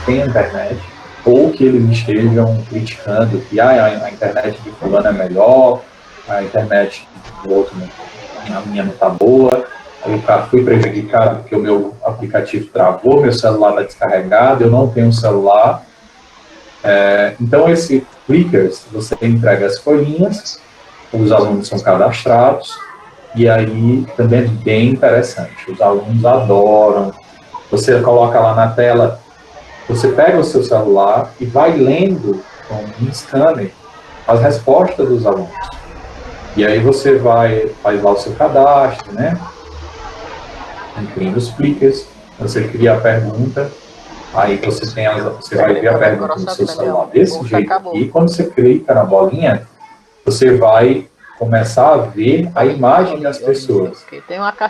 tenham internet, ou que eles estejam criticando que a internet de fulano é melhor, a internet do outro, a minha não está boa. Eu fui prejudicado porque o meu aplicativo travou, meu celular está descarregado, eu não tenho celular. Então, esse Plickers, você entrega as folhinhas, os alunos são cadastrados, e aí também é bem interessante. Os alunos adoram. Você coloca lá na tela, você pega o seu celular e vai lendo com um scanner as respostas dos alunos. E aí você faz lá o seu cadastro, né? Imprime os Plickers, você cria a pergunta, aí você vai ver a pergunta no seu celular desse jeito aqui, e quando você clica na bolinha, você vai começar a ver a imagem das pessoas.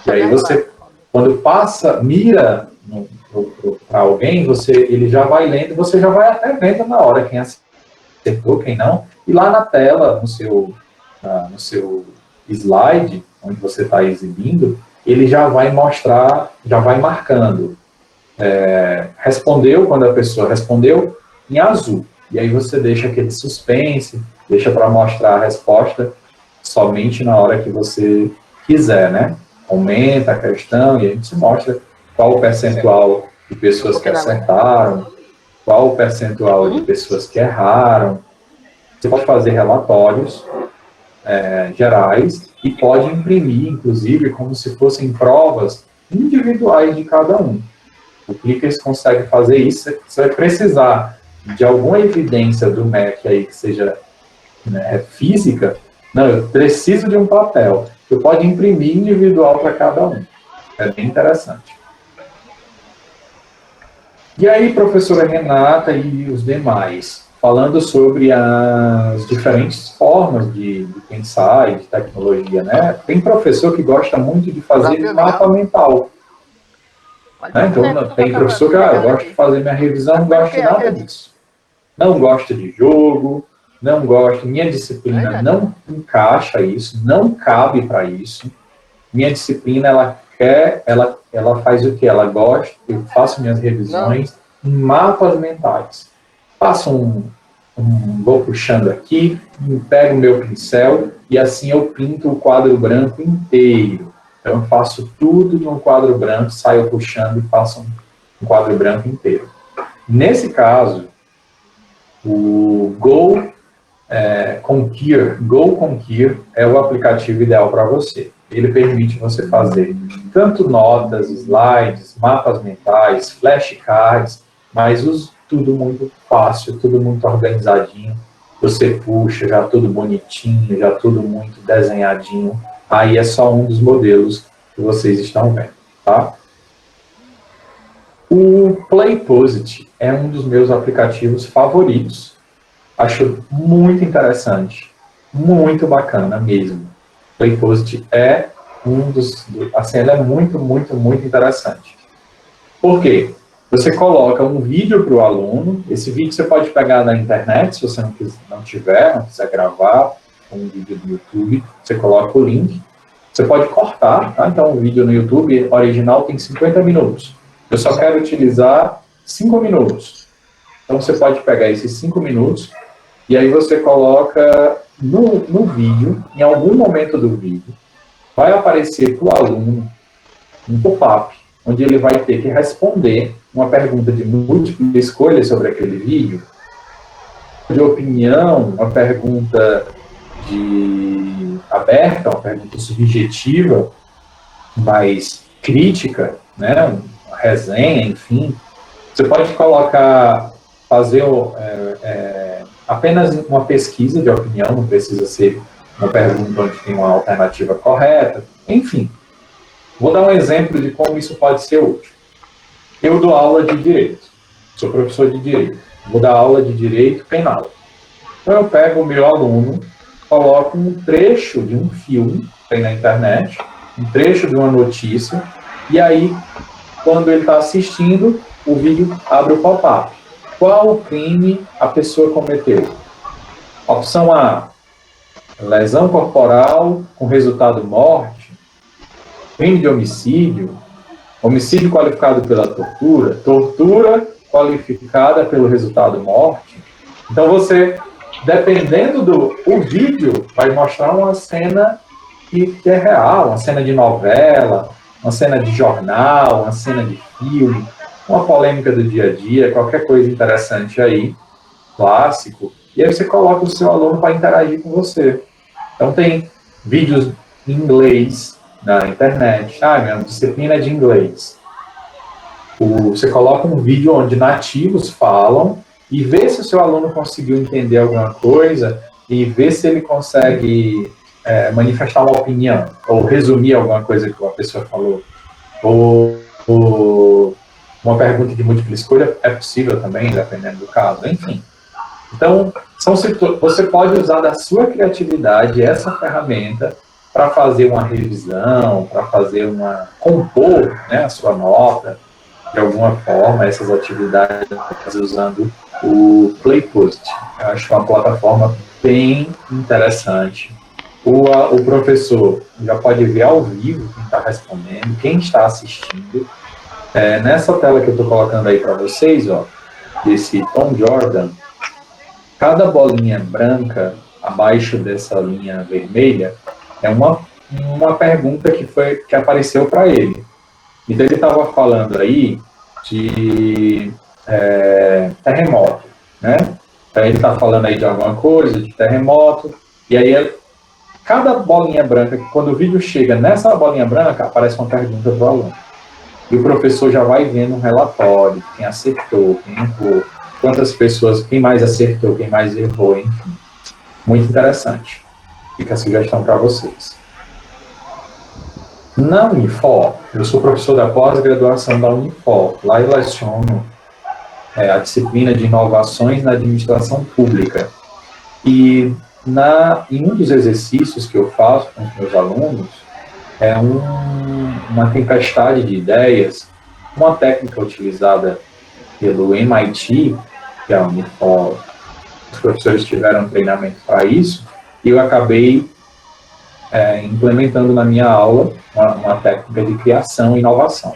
E aí você, quando mira para alguém, ele já vai lendo, você já vai até vendo na hora quem acertou, quem não, e lá na tela, no seu slide, onde você está exibindo, ele já vai mostrar, já vai marcando. Respondeu, quando a pessoa respondeu, em azul. E aí você deixa aquele suspense, deixa para mostrar a resposta somente na hora que você quiser, né? Aumenta a questão e a gente mostra qual o percentual de pessoas que acertaram, qual o percentual de pessoas que erraram. Você pode fazer relatórios gerais e pode imprimir, inclusive, como se fossem provas individuais de cada um. O Plickers consegue fazer isso. Você vai precisar de alguma evidência do MEC aí que seja física. Não, eu preciso de um papel. Você pode imprimir individual para cada um. É bem interessante. E aí, professora Renata e os demais, falando sobre as diferentes formas de pensar e de tecnologia, né? Tem professor que gosta muito de fazer mapa mental. Né? Então, tem professor que eu gosto de fazer minha revisão, não gosto de nada disso. Não gosta de jogo, não gosto, minha disciplina não encaixa isso, não cabe para isso. Minha disciplina, ela faz o que? Ela gosta, eu faço minhas revisões em mapas mentais. Faço vou puxando aqui, pego o meu pincel e assim eu pinto o quadro branco inteiro. Então eu faço tudo no quadro branco, saio puxando e faço um quadro branco inteiro. Nesse caso, o Go Conquer é o aplicativo ideal para você. Ele permite você fazer tanto notas, slides, mapas mentais, flashcards, mas tudo muito fácil, tudo muito organizadinho. Você puxa, já tudo bonitinho, já tudo muito desenhadinho. Aí é só um dos modelos que vocês estão vendo, tá? O PlayPosit é um dos meus aplicativos favoritos. Acho muito interessante, muito bacana mesmo. PlayPosit é ele é muito, muito, muito interessante. Por quê? Você coloca um vídeo para o aluno, esse vídeo você pode pegar na internet, se você não quiser gravar um vídeo do YouTube, você coloca o link, você pode cortar, tá? Então o vídeo no YouTube original tem 50 minutos. Eu só quero utilizar 5 minutos. Então você pode pegar esses 5 minutos e aí você coloca no vídeo, em algum momento do vídeo, vai aparecer para o aluno um pop-up, onde ele vai ter que responder uma pergunta de múltipla escolha sobre aquele vídeo. de opinião, uma pergunta aberta, uma pergunta subjetiva, mais crítica, né, uma resenha, enfim, você pode fazer apenas uma pesquisa de opinião, não precisa ser uma pergunta onde tem uma alternativa correta, enfim. Vou dar um exemplo de como isso pode ser útil. Eu dou aula de direito, sou professor de direito, vou dar aula de direito penal. Então eu pego o meu aluno, coloco um trecho de um filme, tem na internet, um trecho de uma notícia, e aí, quando ele está assistindo, o vídeo abre o pop-up. Qual crime a pessoa cometeu? Opção A, lesão corporal com resultado morte, crime de homicídio, homicídio qualificado pela tortura, tortura qualificada pelo resultado morte. Então você, dependendo o vídeo, vai mostrar uma cena que é real, uma cena de novela, uma cena de jornal, uma cena de filme, uma polêmica do dia a dia, qualquer coisa interessante aí, clássico, e aí você coloca o seu aluno para interagir com você. Então tem vídeos em inglês na internet, minha disciplina é de inglês. Você coloca um vídeo onde nativos falam e vê se o seu aluno conseguiu entender alguma coisa e vê se ele consegue manifestar uma opinião, ou resumir alguma coisa que uma pessoa falou, ou uma pergunta de múltipla escolha é possível também, dependendo do caso, enfim. Então, você pode usar da sua criatividade essa ferramenta para fazer uma revisão, para compor, né, a sua nota, de alguma forma, essas atividades usando o Playpost. Eu acho uma plataforma bem interessante. O professor já pode ver ao vivo quem está respondendo, quem está assistindo. Nessa tela que eu estou colocando aí para vocês, ó, desse Tom Jordan, cada bolinha branca abaixo dessa linha vermelha é uma pergunta que apareceu para ele. Então ele estava falando aí de terremoto, né? Então ele está falando aí de alguma coisa, de terremoto, e aí cada bolinha branca, quando o vídeo chega nessa bolinha branca, aparece uma pergunta para o aluno. E o professor já vai vendo um relatório, quem acertou, quem errou, quantas pessoas, quem mais acertou, quem mais errou, enfim. Muito interessante. Fica a sugestão para vocês. Na Unifor, eu sou professor da pós-graduação da Unifor. Lá eu leciono a disciplina de inovações na administração pública. E em um dos exercícios que eu faço com os meus alunos, é uma tempestade de ideias, uma técnica utilizada pelo MIT, que é a Unifor. Os professores tiveram treinamento para isso, e eu acabei implementando na minha aula uma técnica de criação e inovação.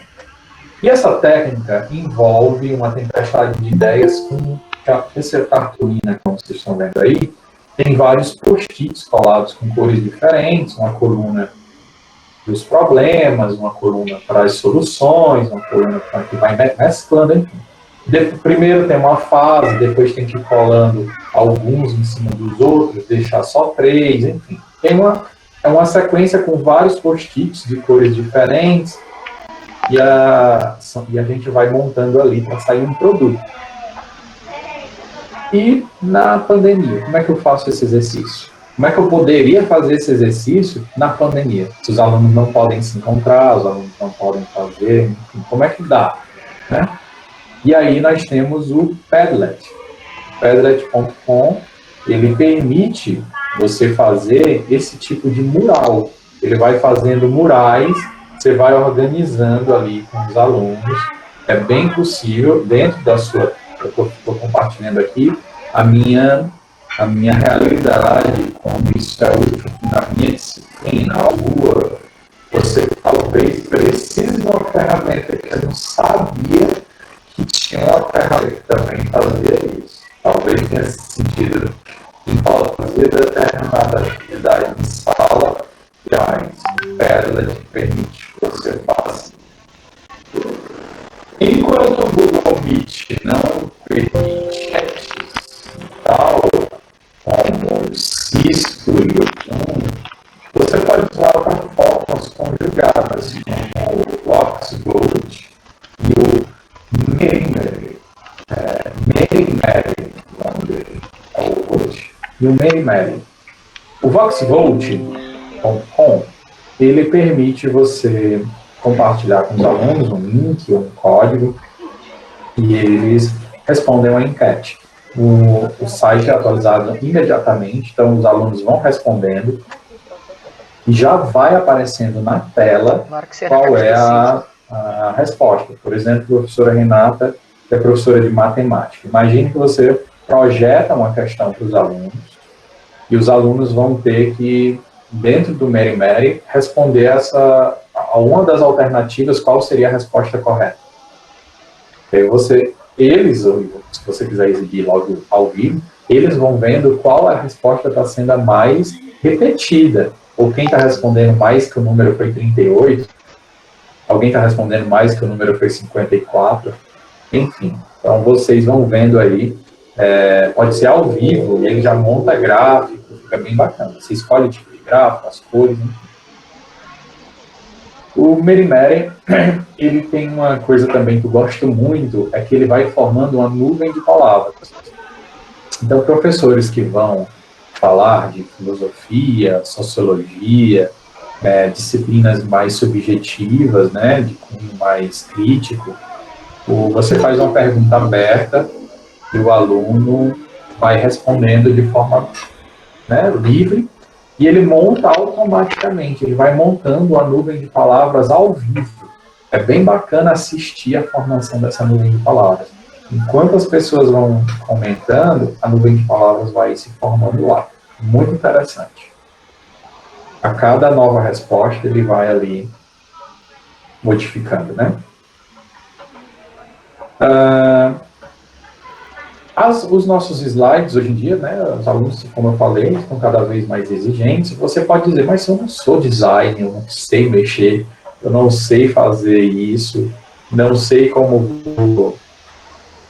E essa técnica envolve uma tempestade de ideias com essa cartolina, como vocês estão vendo aí, tem vários post-its colados com cores diferentes, uma coluna dos problemas, uma coluna para as soluções, uma coluna que vai mesclando, enfim. Primeiro tem uma fase, depois tem que ir colando alguns em cima dos outros, deixar só 3, enfim. É uma sequência com vários post-its de cores diferentes e a gente vai montando ali para sair um produto. E na pandemia, como é que eu faço esse exercício? Como é que eu poderia fazer esse exercício na pandemia? Se os alunos não podem se encontrar, os alunos não podem fazer, enfim, como é que dá? Né? E aí nós temos o Padlet. Padlet.com, ele permite você fazer esse tipo de mural. Ele vai fazendo murais, você vai organizando ali com os alunos. É bem possível, dentro da sua... Eu estou compartilhando aqui a minha realidade, como isso é útil na minha disciplina, algo você talvez precise de uma ferramenta que eu não sabia que tinha uma ferramenta que também fazia isso. Talvez tenha sentido em fazer determinada atividade em sala, mas Padlet permite que você faça. Enquanto o Google Meet não permite chats e tal, misture você pode usar para formas conjugadas, como o Voxgold e o Merry e o Merry. O Voxvolt.com ele permite você compartilhar com os alunos um link ou um código e eles respondem uma enquete. O site é atualizado imediatamente, então os alunos vão respondendo e já vai aparecendo na tela qual é a resposta. Por exemplo, a professora Renata é professora de matemática. Imagine que você projeta uma questão para os alunos e os alunos vão ter que, dentro do Merry, responder a uma das alternativas, qual seria a resposta correta. Aí eles, se você quiser exibir logo ao vivo, eles vão vendo qual a resposta está sendo a mais repetida. Ou quem está respondendo mais que o número foi 38, alguém está respondendo mais que o número foi 54, enfim. Então vocês vão vendo aí, pode ser ao vivo, e ele já monta gráfico, fica bem bacana. Você escolhe o tipo de gráfico, as cores, enfim. O Merry, ele tem uma coisa também que eu gosto muito, é que ele vai formando uma nuvem de palavras. Então, professores que vão falar de filosofia, sociologia, disciplinas mais subjetivas, né, de cunho mais crítico, você faz uma pergunta aberta e o aluno vai respondendo de forma, né, livre, e ele monta automaticamente, ele vai montando a nuvem de palavras ao vivo. É bem bacana assistir a formação dessa nuvem de palavras. Enquanto as pessoas vão comentando, a nuvem de palavras vai se formando lá. Muito interessante. A cada nova resposta, ele vai ali modificando, né? Os nossos slides hoje em dia, né, os alunos, como eu falei, estão cada vez mais exigentes. Você pode dizer, mas eu não sou designer, eu não sei mexer, eu não sei fazer isso, não sei como vou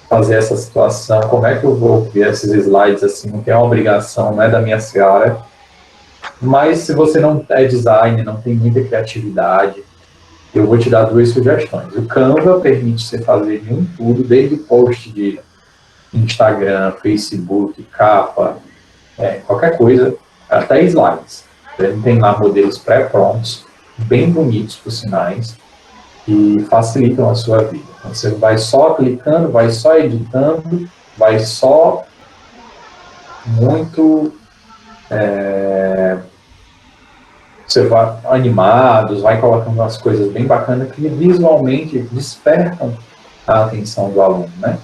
fazer essa situação, como é que eu vou ver esses slides assim, não tem uma obrigação, não é da minha seara. Mas se você não é designer, não tem muita criatividade, eu vou te dar duas sugestões. O Canva permite você fazer de um tudo, desde post de Instagram, Facebook, capa, qualquer coisa, até slides. Ele tem lá modelos pré-prontos, bem bonitos, por sinais, que facilitam a sua vida. Então, você vai só clicando, vai só editando, vai só muito... você vai animados, vai colocando umas coisas bem bacanas que visualmente despertam a atenção do aluno, né?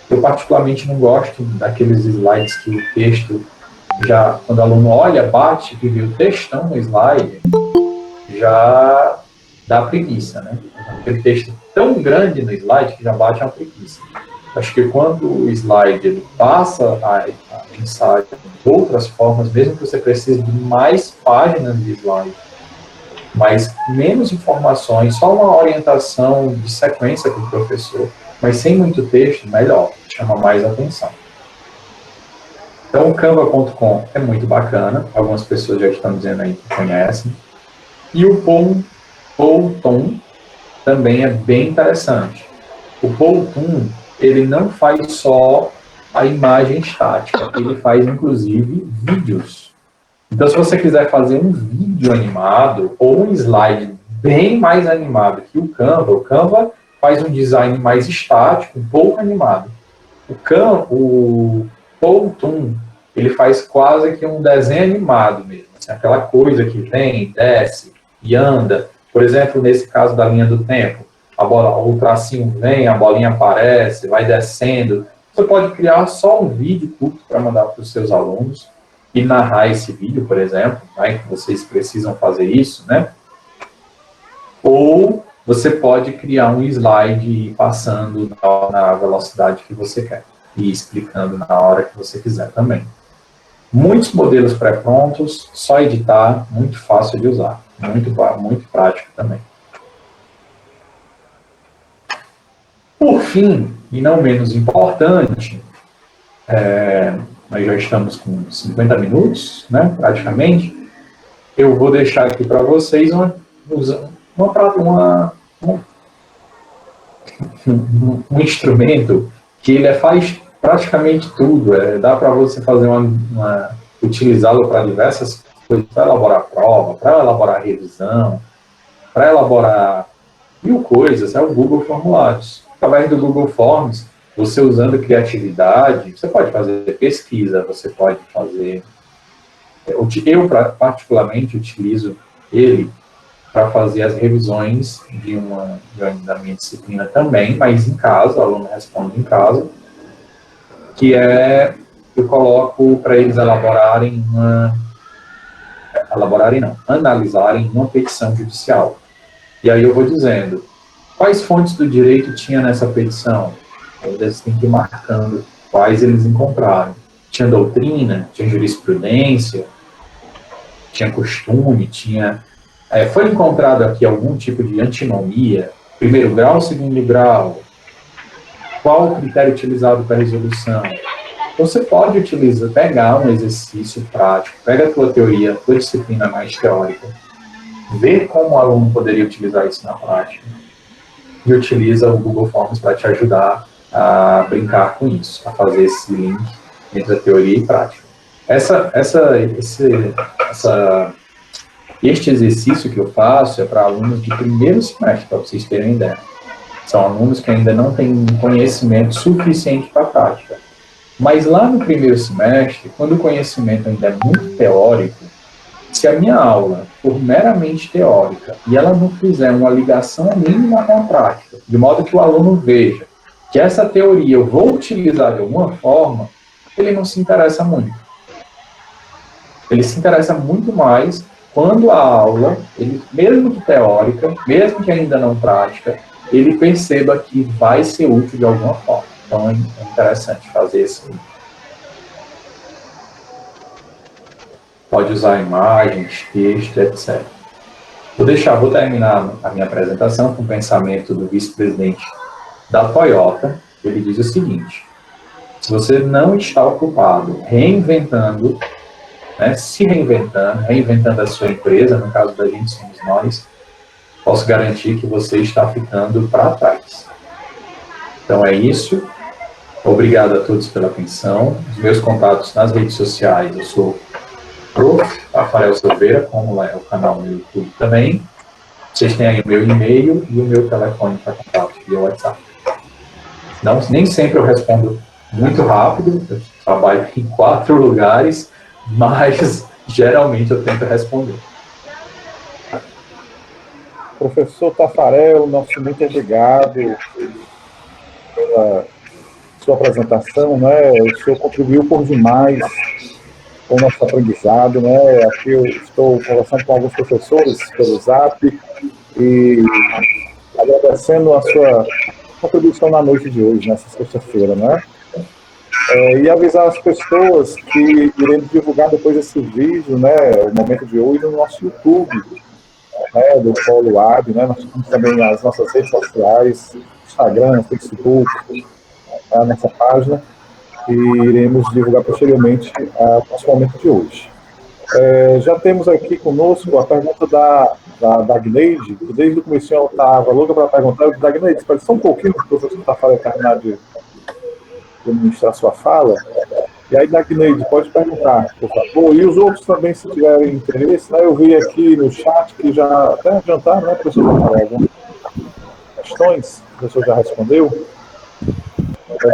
Eu particularmente não gosto daqueles slides que o texto já, quando o aluno olha, bate e vê o textão no slide, já dá preguiça, né? Aquele texto tão grande no slide que já bate uma preguiça. Acho que quando o slide ele passa a mensagem de outras formas, mesmo que você precise de mais páginas de slide, mas menos informações, só uma orientação de sequência para o professor, mas sem muito texto, melhor, chama mais atenção. Então, o Canva.com é muito bacana, algumas pessoas já estão dizendo aí que conhecem. E o Powtoon também é bem interessante. O Powtoon, ele não faz só a imagem estática, ele faz, inclusive, vídeos. Então, se você quiser fazer um vídeo animado ou um slide bem mais animado que o Canva faz um design mais estático, um pouco animado. O Powtoon, ele faz quase que um desenho animado mesmo. Assim, aquela coisa que vem, desce e anda. Por exemplo, nesse caso da linha do tempo, o tracinho vem, a bolinha aparece, vai descendo. Você pode criar só um vídeo curto para mandar para os seus alunos e narrar esse vídeo, por exemplo, né, que vocês precisam fazer isso, né? Ou você pode criar um slide passando na velocidade que você quer e explicando na hora que você quiser também. Muitos modelos pré-prontos, só editar, muito fácil de usar, muito prático também. Por fim, e não menos importante, nós já estamos com 50 minutos, né, praticamente. Eu vou deixar aqui para vocês um instrumento que ele faz praticamente tudo. Dá para você fazer utilizá-lo para diversas coisas, para elaborar prova, para elaborar revisão, para elaborar mil coisas. É o Google Formulários. Através do Google Forms, você usando criatividade, você pode fazer pesquisa, você pode fazer... Eu particularmente utilizo ele para fazer as revisões da minha disciplina também, mas em casa, o aluno responde em casa, que eu coloco para eles analisarem uma petição judicial. E aí eu vou dizendo, quais fontes do direito tinha nessa petição? Eles têm que ir marcando quais eles encontraram. Tinha doutrina, tinha jurisprudência, tinha costume, foi encontrado aqui algum tipo de antinomia, primeiro grau, segundo grau, qual o critério utilizado para a resolução. Então, você pode pegar um exercício prático, pega a tua teoria, a tua disciplina mais teórica, ver como o aluno poderia utilizar isso na prática, e utiliza o Google Forms para te ajudar a brincar com isso, a fazer esse link entre a teoria e prática. Este exercício que eu faço é para alunos de primeiro semestre, para vocês terem ideia. São alunos que ainda não têm conhecimento suficiente para a prática. Mas lá no primeiro semestre, quando o conhecimento ainda é muito teórico, se a minha aula for meramente teórica e ela não fizer uma ligação mínima com a prática, de modo que o aluno veja que essa teoria eu vou utilizar de alguma forma, ele não se interessa muito. Ele se interessa muito mais quando a aula, mesmo que teórica, mesmo que ainda não prática, ele perceba que vai ser útil de alguma forma. Então, é interessante fazer isso. Pode usar imagens, texto, etc. Vou terminar a minha apresentação com o pensamento do vice-presidente da Toyota. Ele diz o seguinte: se você não está ocupado reinventando, se reinventando a sua empresa, no caso da gente somos nós, posso garantir que você está ficando para trás. Então é isso. Obrigado a todos pela atenção. Os meus contatos nas redes sociais, eu sou Prof. Rafael Silveira, como é o canal no YouTube também. Vocês têm aí o meu e-mail e o meu telefone para contato via WhatsApp. Não, nem sempre eu respondo muito rápido, eu trabalho em 4 lugares, mas geralmente eu tento responder. Professor Tafarel, nosso muito obrigado pela sua apresentação, né? O senhor contribuiu por demais com o nosso aprendizado, né? Aqui eu estou conversando com alguns professores pelo Zap e agradecendo a sua contribuição na noite de hoje, nessa sexta-feira, né? E avisar as pessoas que iremos divulgar depois desse vídeo, né, o momento de hoje, no nosso YouTube, né, do Polo Web, né? Nós temos também as nossas redes sociais, Instagram, Facebook, a nossa página, e iremos divulgar posteriormente o nosso momento de hoje. Já temos aqui conosco a pergunta da Dagneide, que desde o começo ela estava louca para perguntar. Dagneide, espera só um pouquinho para o professor Tafarel terminar de administrar sua fala. E aí, Dagneide, pode perguntar, por favor. E os outros também, se tiverem interesse, né? Eu vi aqui no chat que já até adiantaram, né, professor Tafarel, algumas questões, o professor já respondeu.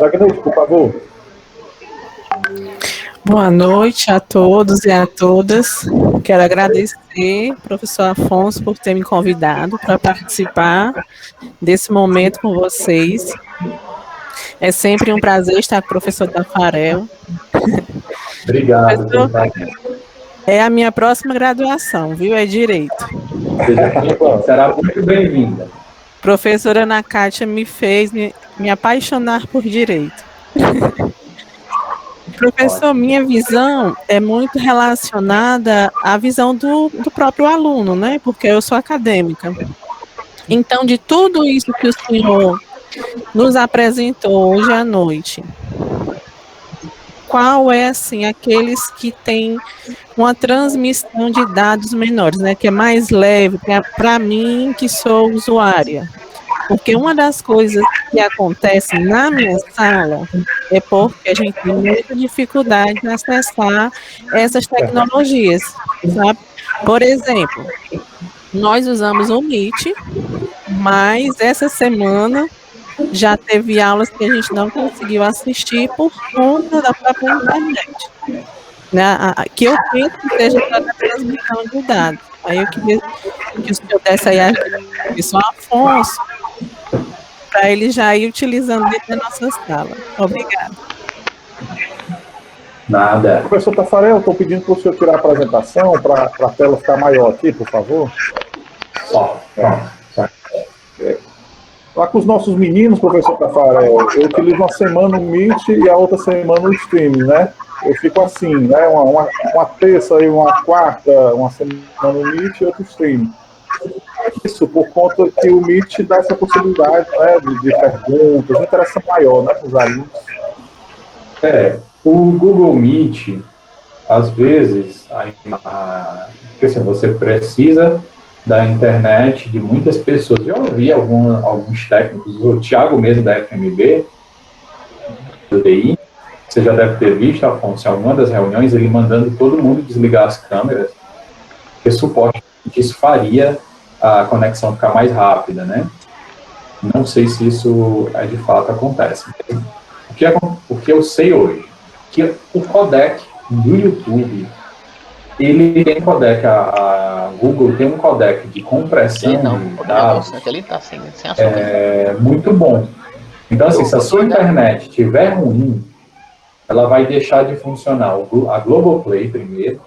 Dagneide, por favor. Boa noite a todos e a todas. Quero agradecer ao professor Afonso por ter me convidado para participar desse momento com vocês. É sempre um prazer estar com o professor Tafarel. Obrigado. É a minha próxima graduação, viu? É Direito. Será muito bem-vinda. Professora Ana Kátia me fez me apaixonar por Direito. Professor, minha visão é muito relacionada à visão do próprio aluno, né? Porque eu sou acadêmica. Então, de tudo isso que o senhor nos apresentou hoje à noite, qual é, assim, aqueles que têm uma transmissão de dados menores, né? Que é mais leve para mim, que sou usuária. Porque uma das coisas que acontece na minha sala é porque a gente tem muita dificuldade em acessar essas tecnologias, sabe? Por exemplo, nós usamos o Meet, mas essa semana já teve aulas que a gente não conseguiu assistir por conta da própria internet, né? Que eu penso que seja para a transmissão de dados. Aí eu queria que o senhor desse aí a professor Afonso, para ele já ir utilizando dentro da nossa sala. Obrigada. Nada. Professor Tafarel, estou pedindo para o senhor tirar a apresentação para a tela ficar maior aqui, por favor. Só. Lá com os nossos meninos, professor Tafarel, eu utilizo uma semana o Meet e a outra semana o Stream, né? Eu fico assim, né? Uma terça e uma quarta, uma semana o Meet e outra Stream. Isso por conta que o Meet dá essa possibilidade, né, de perguntas, interação maior, né, com os alunos. O Google Meet, às vezes, porque assim, você precisa da internet de muitas pessoas. Eu ouvi alguns técnicos, o Thiago mesmo da FMB, do TI, você já deve ter visto, Afonso, em alguma das reuniões, ele mandando todo mundo desligar as câmeras, porque supostamente isso faria a conexão ficar mais rápida, né? Não sei se isso de fato acontece. O que eu sei hoje, que o codec do YouTube, ele tem codec, a Google tem um codec de compressão de dados muito bom. Então, assim, se a sua internet estiver ruim, ela vai deixar de funcionar a Globoplay primeiro,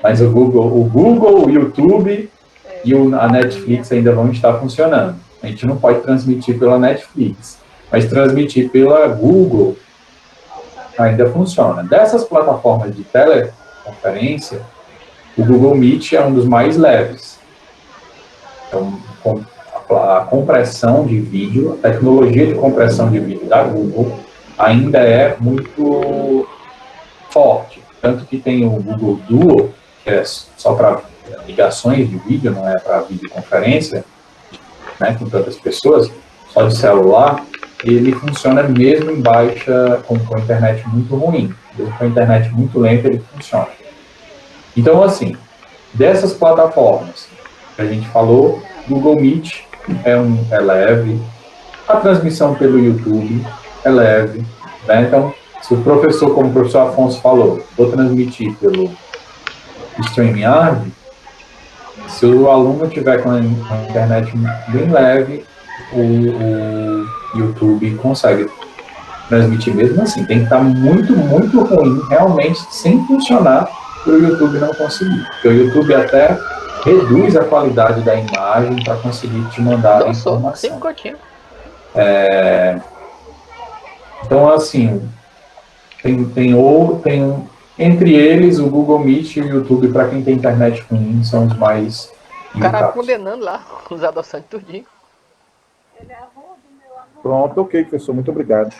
mas o Google, o YouTube e a Netflix ainda vão estar funcionando. A gente não pode transmitir pela Netflix, mas transmitir pela Google ainda funciona. Dessas plataformas de teleconferência, o Google Meet é um dos mais leves. Então, a compressão de vídeo, a tecnologia de compressão de vídeo da Google ainda é muito forte. Tanto que tem o Google Duo, que é só para ligações de vídeo, não é para videoconferência, né, com tantas pessoas, só de celular, ele funciona mesmo em baixa, com a internet muito ruim. Com a internet muito lenta, ele funciona. Então, assim, dessas plataformas que a gente falou, Google Meet é leve, a transmissão pelo YouTube é leve, né? Então, se o professor, como o professor Afonso falou, vou transmitir pelo StreamYard, se o aluno tiver com a internet bem leve, o YouTube consegue transmitir mesmo assim. Tem que estar muito, muito ruim, realmente, sem funcionar, para o YouTube não conseguir. Porque o YouTube até reduz a qualidade da imagem para conseguir te mandar a informação. Então, assim, tem entre eles, o Google Meet e o YouTube, para quem tem internet ruim, são os mais O cara condenando lá, os adoçantes tudinho. Pronto, ok, professor, muito obrigado.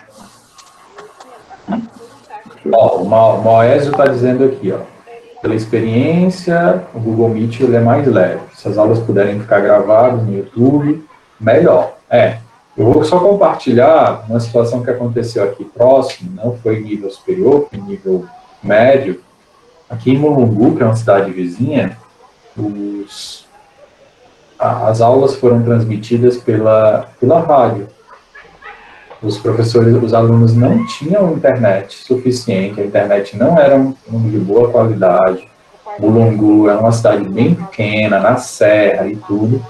Ó, o Moésio está dizendo aqui, ó, pela experiência, o Google Meet ele é mais leve. Se as aulas puderem ficar gravadas no YouTube, melhor. Eu vou só compartilhar uma situação que aconteceu aqui próximo, não foi nível superior, foi nível médio. Aqui em Mulungu, que é uma cidade vizinha, as aulas foram transmitidas pela rádio. Os professores, os alunos não tinham internet suficiente, a internet não era de boa qualidade. Mulungu é uma cidade bem pequena, na serra e tudo.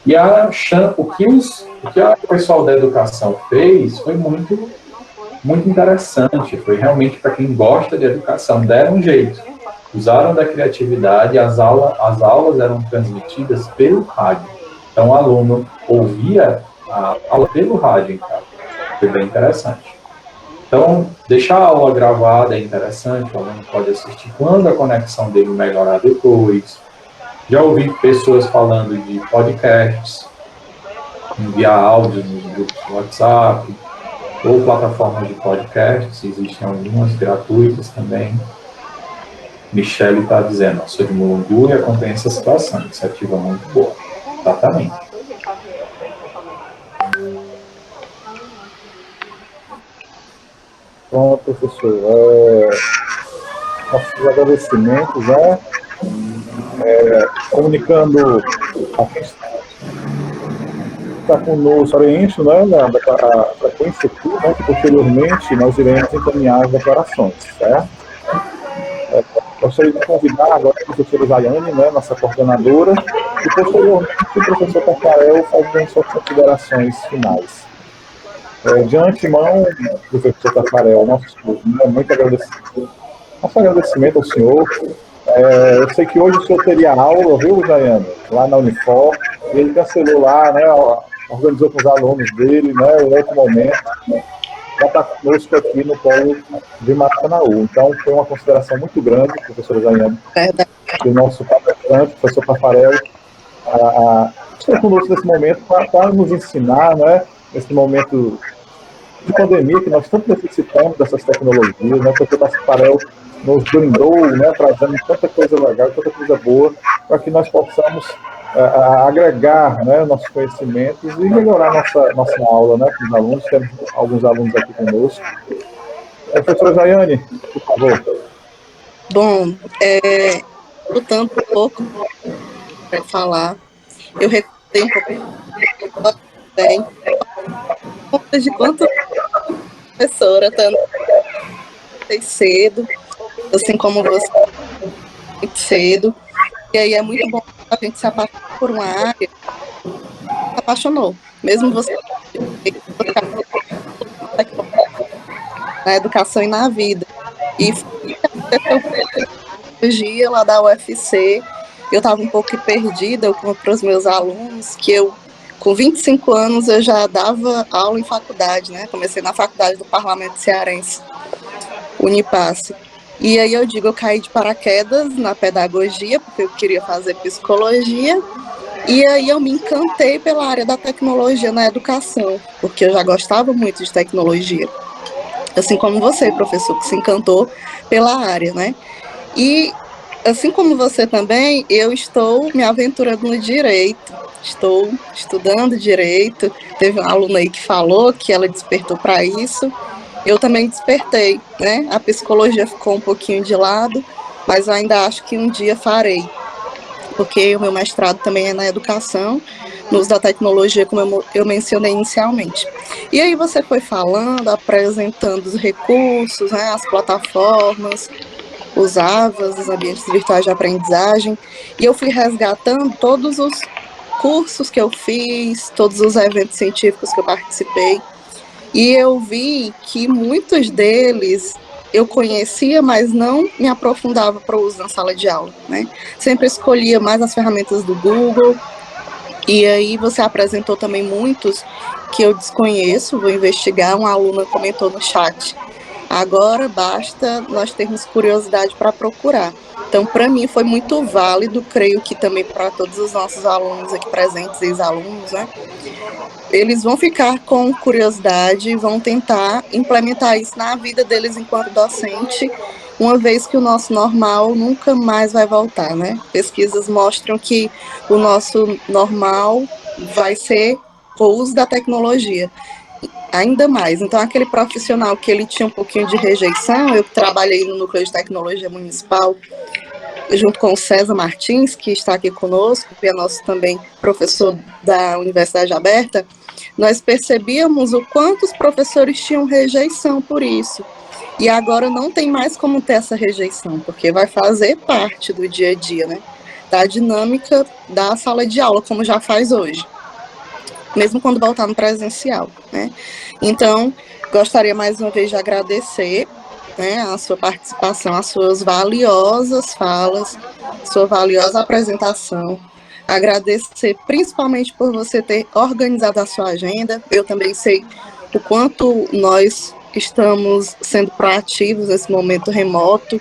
E o que o pessoal da educação fez foi muito, muito interessante. Foi realmente para quem gosta de educação, deram um jeito. Usaram da criatividade, as aulas eram transmitidas pelo rádio. Então o aluno ouvia a aula pelo rádio em casa. Foi bem interessante. Então, deixar a aula gravada é interessante, o aluno pode assistir quando a conexão dele melhorar depois. Já ouvi pessoas falando de podcasts, enviar áudios nos grupos do WhatsApp. ou plataformas de podcasts, existem algumas gratuitas também. Michele está dizendo, sou de Mulungu e acompanho essa situação, iniciativa muito boa. Exatamente. Bom, professor, nossos agradecimentos, né? Comunicando a quem está conosco, preenche, né, a frequência aqui, né, que posteriormente nós iremos encaminhar as declarações, certo? Gostaria de convidar agora a professora Zayane, né, nossa coordenadora, e posteriormente o professor Tafarel fazendo suas considerações finais. De antemão, professor Tafarel, muito agradecido. Nosso agradecimento ao senhor. Eu sei que hoje o senhor teria aula, viu, Zayane, lá na Unifor, e ele cancelou lá, né, organizou com os alunos dele, né, em outro momento, já está conosco aqui no polo de Maracanaú. Então, foi uma consideração muito grande, professora Zayane, do nosso palestrante, professor Tafarel, estar conosco nesse momento para nos ensinar, né, nesse momento de pandemia, que nós tanto necessitamos dessas tecnologias, né, o professor Tafarel nos brindou, né, trazendo tanta coisa legal, tanta coisa boa, para que nós possamos agregar, né, nossos conhecimentos e melhorar nossa aula, né, com os alunos. Temos alguns alunos aqui conosco. Professora Zayane, por favor. Bom, lutando um pouco para falar, eu recordei um pouco bem de quanto professora tanto cedo, assim como você, muito cedo, e aí é muito bom a gente se apaixonar por uma área, se apaixonou, mesmo você na educação e na vida, e foi lá da UFC, eu estava um pouco perdida para os meus alunos, que eu, com 25 anos, eu já dava aula em faculdade, né, comecei na faculdade do Parlamento Cearense, Unipasse. E aí eu caí de paraquedas na pedagogia, porque eu queria fazer psicologia, e aí eu me encantei pela área da tecnologia na educação, porque eu já gostava muito de tecnologia. Assim como você, professor, que se encantou pela área, né? E, assim como você também, eu estou me aventurando no direito, estou estudando direito. Teve uma aluna aí que falou que ela despertou para isso. Eu também despertei, né? A psicologia ficou um pouquinho de lado, mas ainda acho que um dia farei, porque o meu mestrado também é na educação, no uso da tecnologia, como eu mencionei inicialmente. E aí você foi falando, apresentando os recursos, né, as plataformas, os AVAs, os ambientes virtuais de aprendizagem, e eu fui resgatando todos os cursos que eu fiz, todos os eventos científicos que eu participei, e eu vi que muitos deles eu conhecia, mas não me aprofundava para o uso na sala de aula, né? Sempre escolhia mais as ferramentas do Google, e aí você apresentou também muitos que eu desconheço, vou investigar. Uma aluna comentou no chat, agora basta nós termos curiosidade para procurar. Então, para mim foi muito válido, creio que também para todos os nossos alunos aqui presentes, ex-alunos, né? Eles vão ficar com curiosidade e vão tentar implementar isso na vida deles enquanto docente, uma vez que o nosso normal nunca mais vai voltar, né? Pesquisas mostram que o nosso normal vai ser o uso da tecnologia, ainda mais. Então, aquele profissional que ele tinha um pouquinho de rejeição, eu trabalhei no Núcleo de Tecnologia Municipal, junto com o César Martins, que está aqui conosco, que é nosso também professor da Universidade Aberta, nós percebíamos o quanto os professores tinham rejeição por isso. E agora não tem mais como ter essa rejeição, porque vai fazer parte do dia a dia, né? Da dinâmica da sala de aula, como já faz hoje, mesmo quando voltar no presencial, né? Então, gostaria mais uma vez de agradecer, né, a sua participação, as suas valiosas falas, sua valiosa apresentação. Agradecer principalmente por você ter organizado a sua agenda. Eu também sei o quanto nós estamos sendo proativos nesse momento remoto,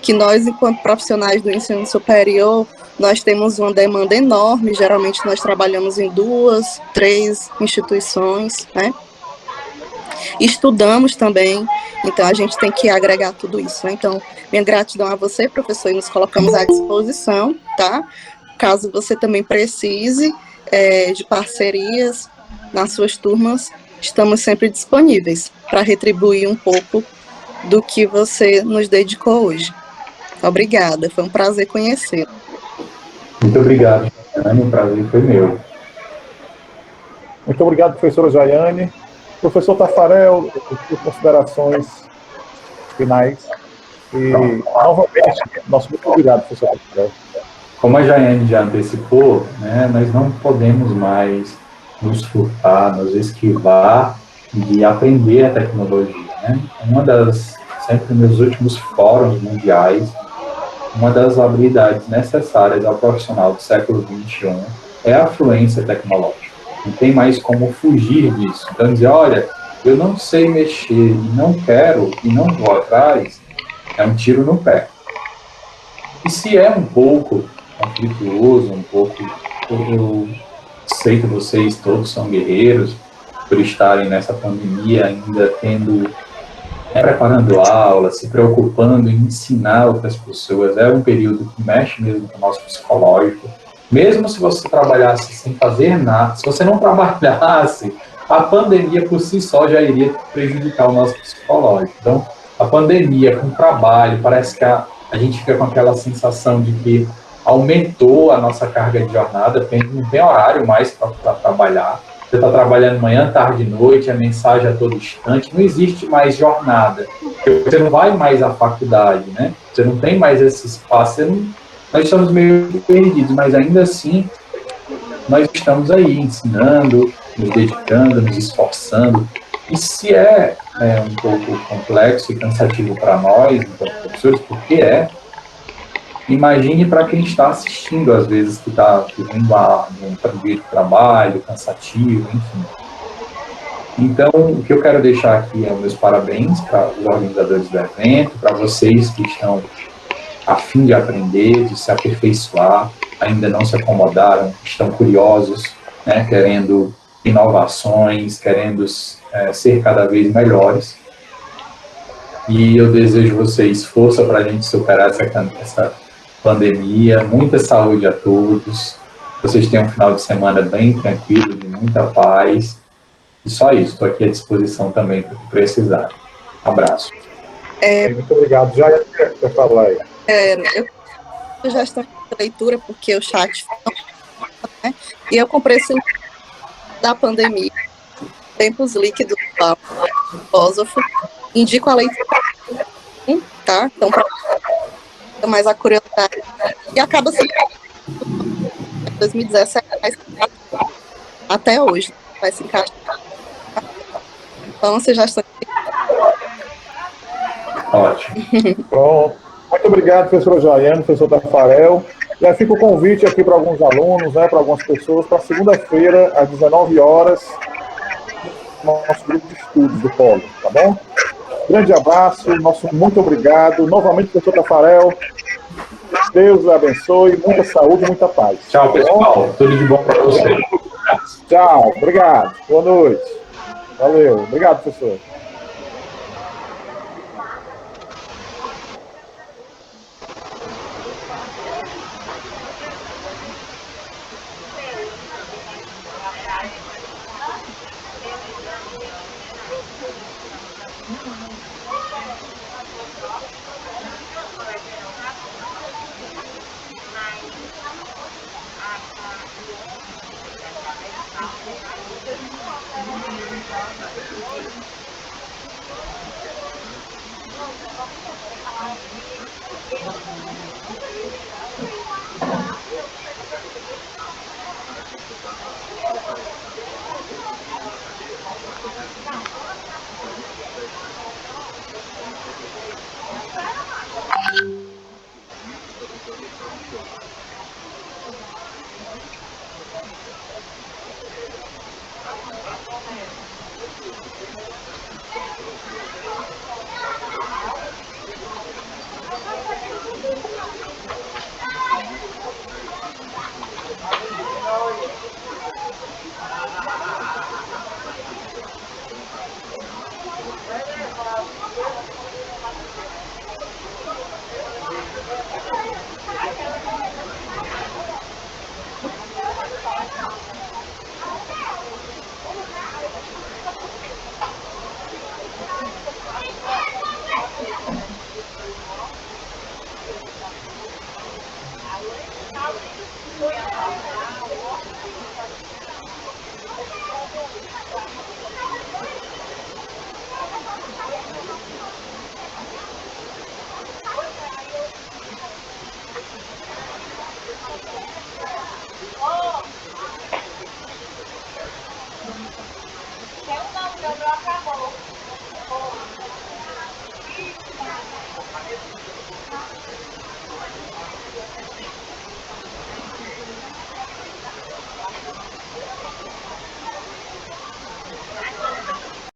que nós, enquanto profissionais do ensino superior, nós temos uma demanda enorme. Geralmente nós trabalhamos em 2, 3 instituições, né? estudamos também, então a gente tem que agregar tudo isso, né? Então, minha gratidão a você, professor, e nos colocamos à disposição, tá? Caso você também precise de parcerias nas suas turmas, estamos sempre disponíveis para retribuir um pouco do que você nos dedicou hoje. Obrigada, foi um prazer conhecê-lo. Muito obrigado, Jaiane, o prazer foi meu. Muito obrigado, professora Jaiane. Professor Tafarel, considerações finais. E, novamente, nosso muito obrigado, professor Tafarel. Como a Jaiane já antecipou, né, nós não podemos mais nos furtar, nos esquivar de aprender a tecnologia. Né? Sempre nos últimos fóruns mundiais, uma das habilidades necessárias ao profissional do século XXI é a fluência tecnológica. Não tem mais como fugir disso. Então, dizer, olha, eu não sei mexer e não quero e não vou atrás, é um tiro no pé. E se é um pouco conflituoso, um pouco... Eu sei que vocês todos são guerreiros por estarem nessa pandemia ainda preparando aulas, se preocupando em ensinar outras pessoas. É um período que mexe mesmo com o nosso psicológico. Mesmo se você trabalhasse sem fazer nada, se você não trabalhasse, a pandemia por si só já iria prejudicar o nosso psicológico. Então, a pandemia com o trabalho, parece que a gente fica com aquela sensação de que aumentou a nossa carga de jornada, não tem horário mais para trabalhar. Você está trabalhando manhã, tarde e noite, a mensagem a todo instante, não existe mais jornada. Você não vai mais à faculdade, né? Você não tem mais esse espaço. Nós estamos meio perdidos, mas ainda assim, nós estamos aí ensinando, nos dedicando, nos esforçando. E se um pouco complexo e cansativo para nós, então, professores, porque imagine para quem está assistindo, às vezes, que está vivendo um dia de trabalho, cansativo, enfim. Então, o que eu quero deixar aqui é os meus parabéns para os organizadores do evento, para vocês que estão a fim de aprender, de se aperfeiçoar, ainda não se acomodaram, estão curiosos, né, querendo inovações, querendo ser cada vez melhores. E eu desejo vocês força para a gente superar essa pandemia, muita saúde a todos, vocês tenham um final de semana bem tranquilo, de muita paz, e só isso, estou aqui à disposição também para o que precisar. Um abraço. Muito obrigado. Já ia falar aí. Eu já estou em leitura, porque o chat... Né? E eu comprei esse livro da pandemia, Tempos Líquidos, do filósofo. Indico a leitura, tá? Então, para mais a curiosidade. E acaba sendo 2017, até hoje, vai se encaixar. Então, você já está... Ótimo. Pronto. Muito obrigado, professora Jaiane, professor Tafarel. Já fica o convite aqui para alguns alunos, né, para algumas pessoas, para segunda-feira, às 19 horas, nosso grupo de estudos do Polo, tá bom? Grande abraço, nosso muito obrigado. Novamente, professor Tafarel, Deus o abençoe, muita saúde, muita paz. Tchau, pessoal. Tudo de bom para vocês. Tchau, obrigado. Boa noite. Valeu. Obrigado, professor.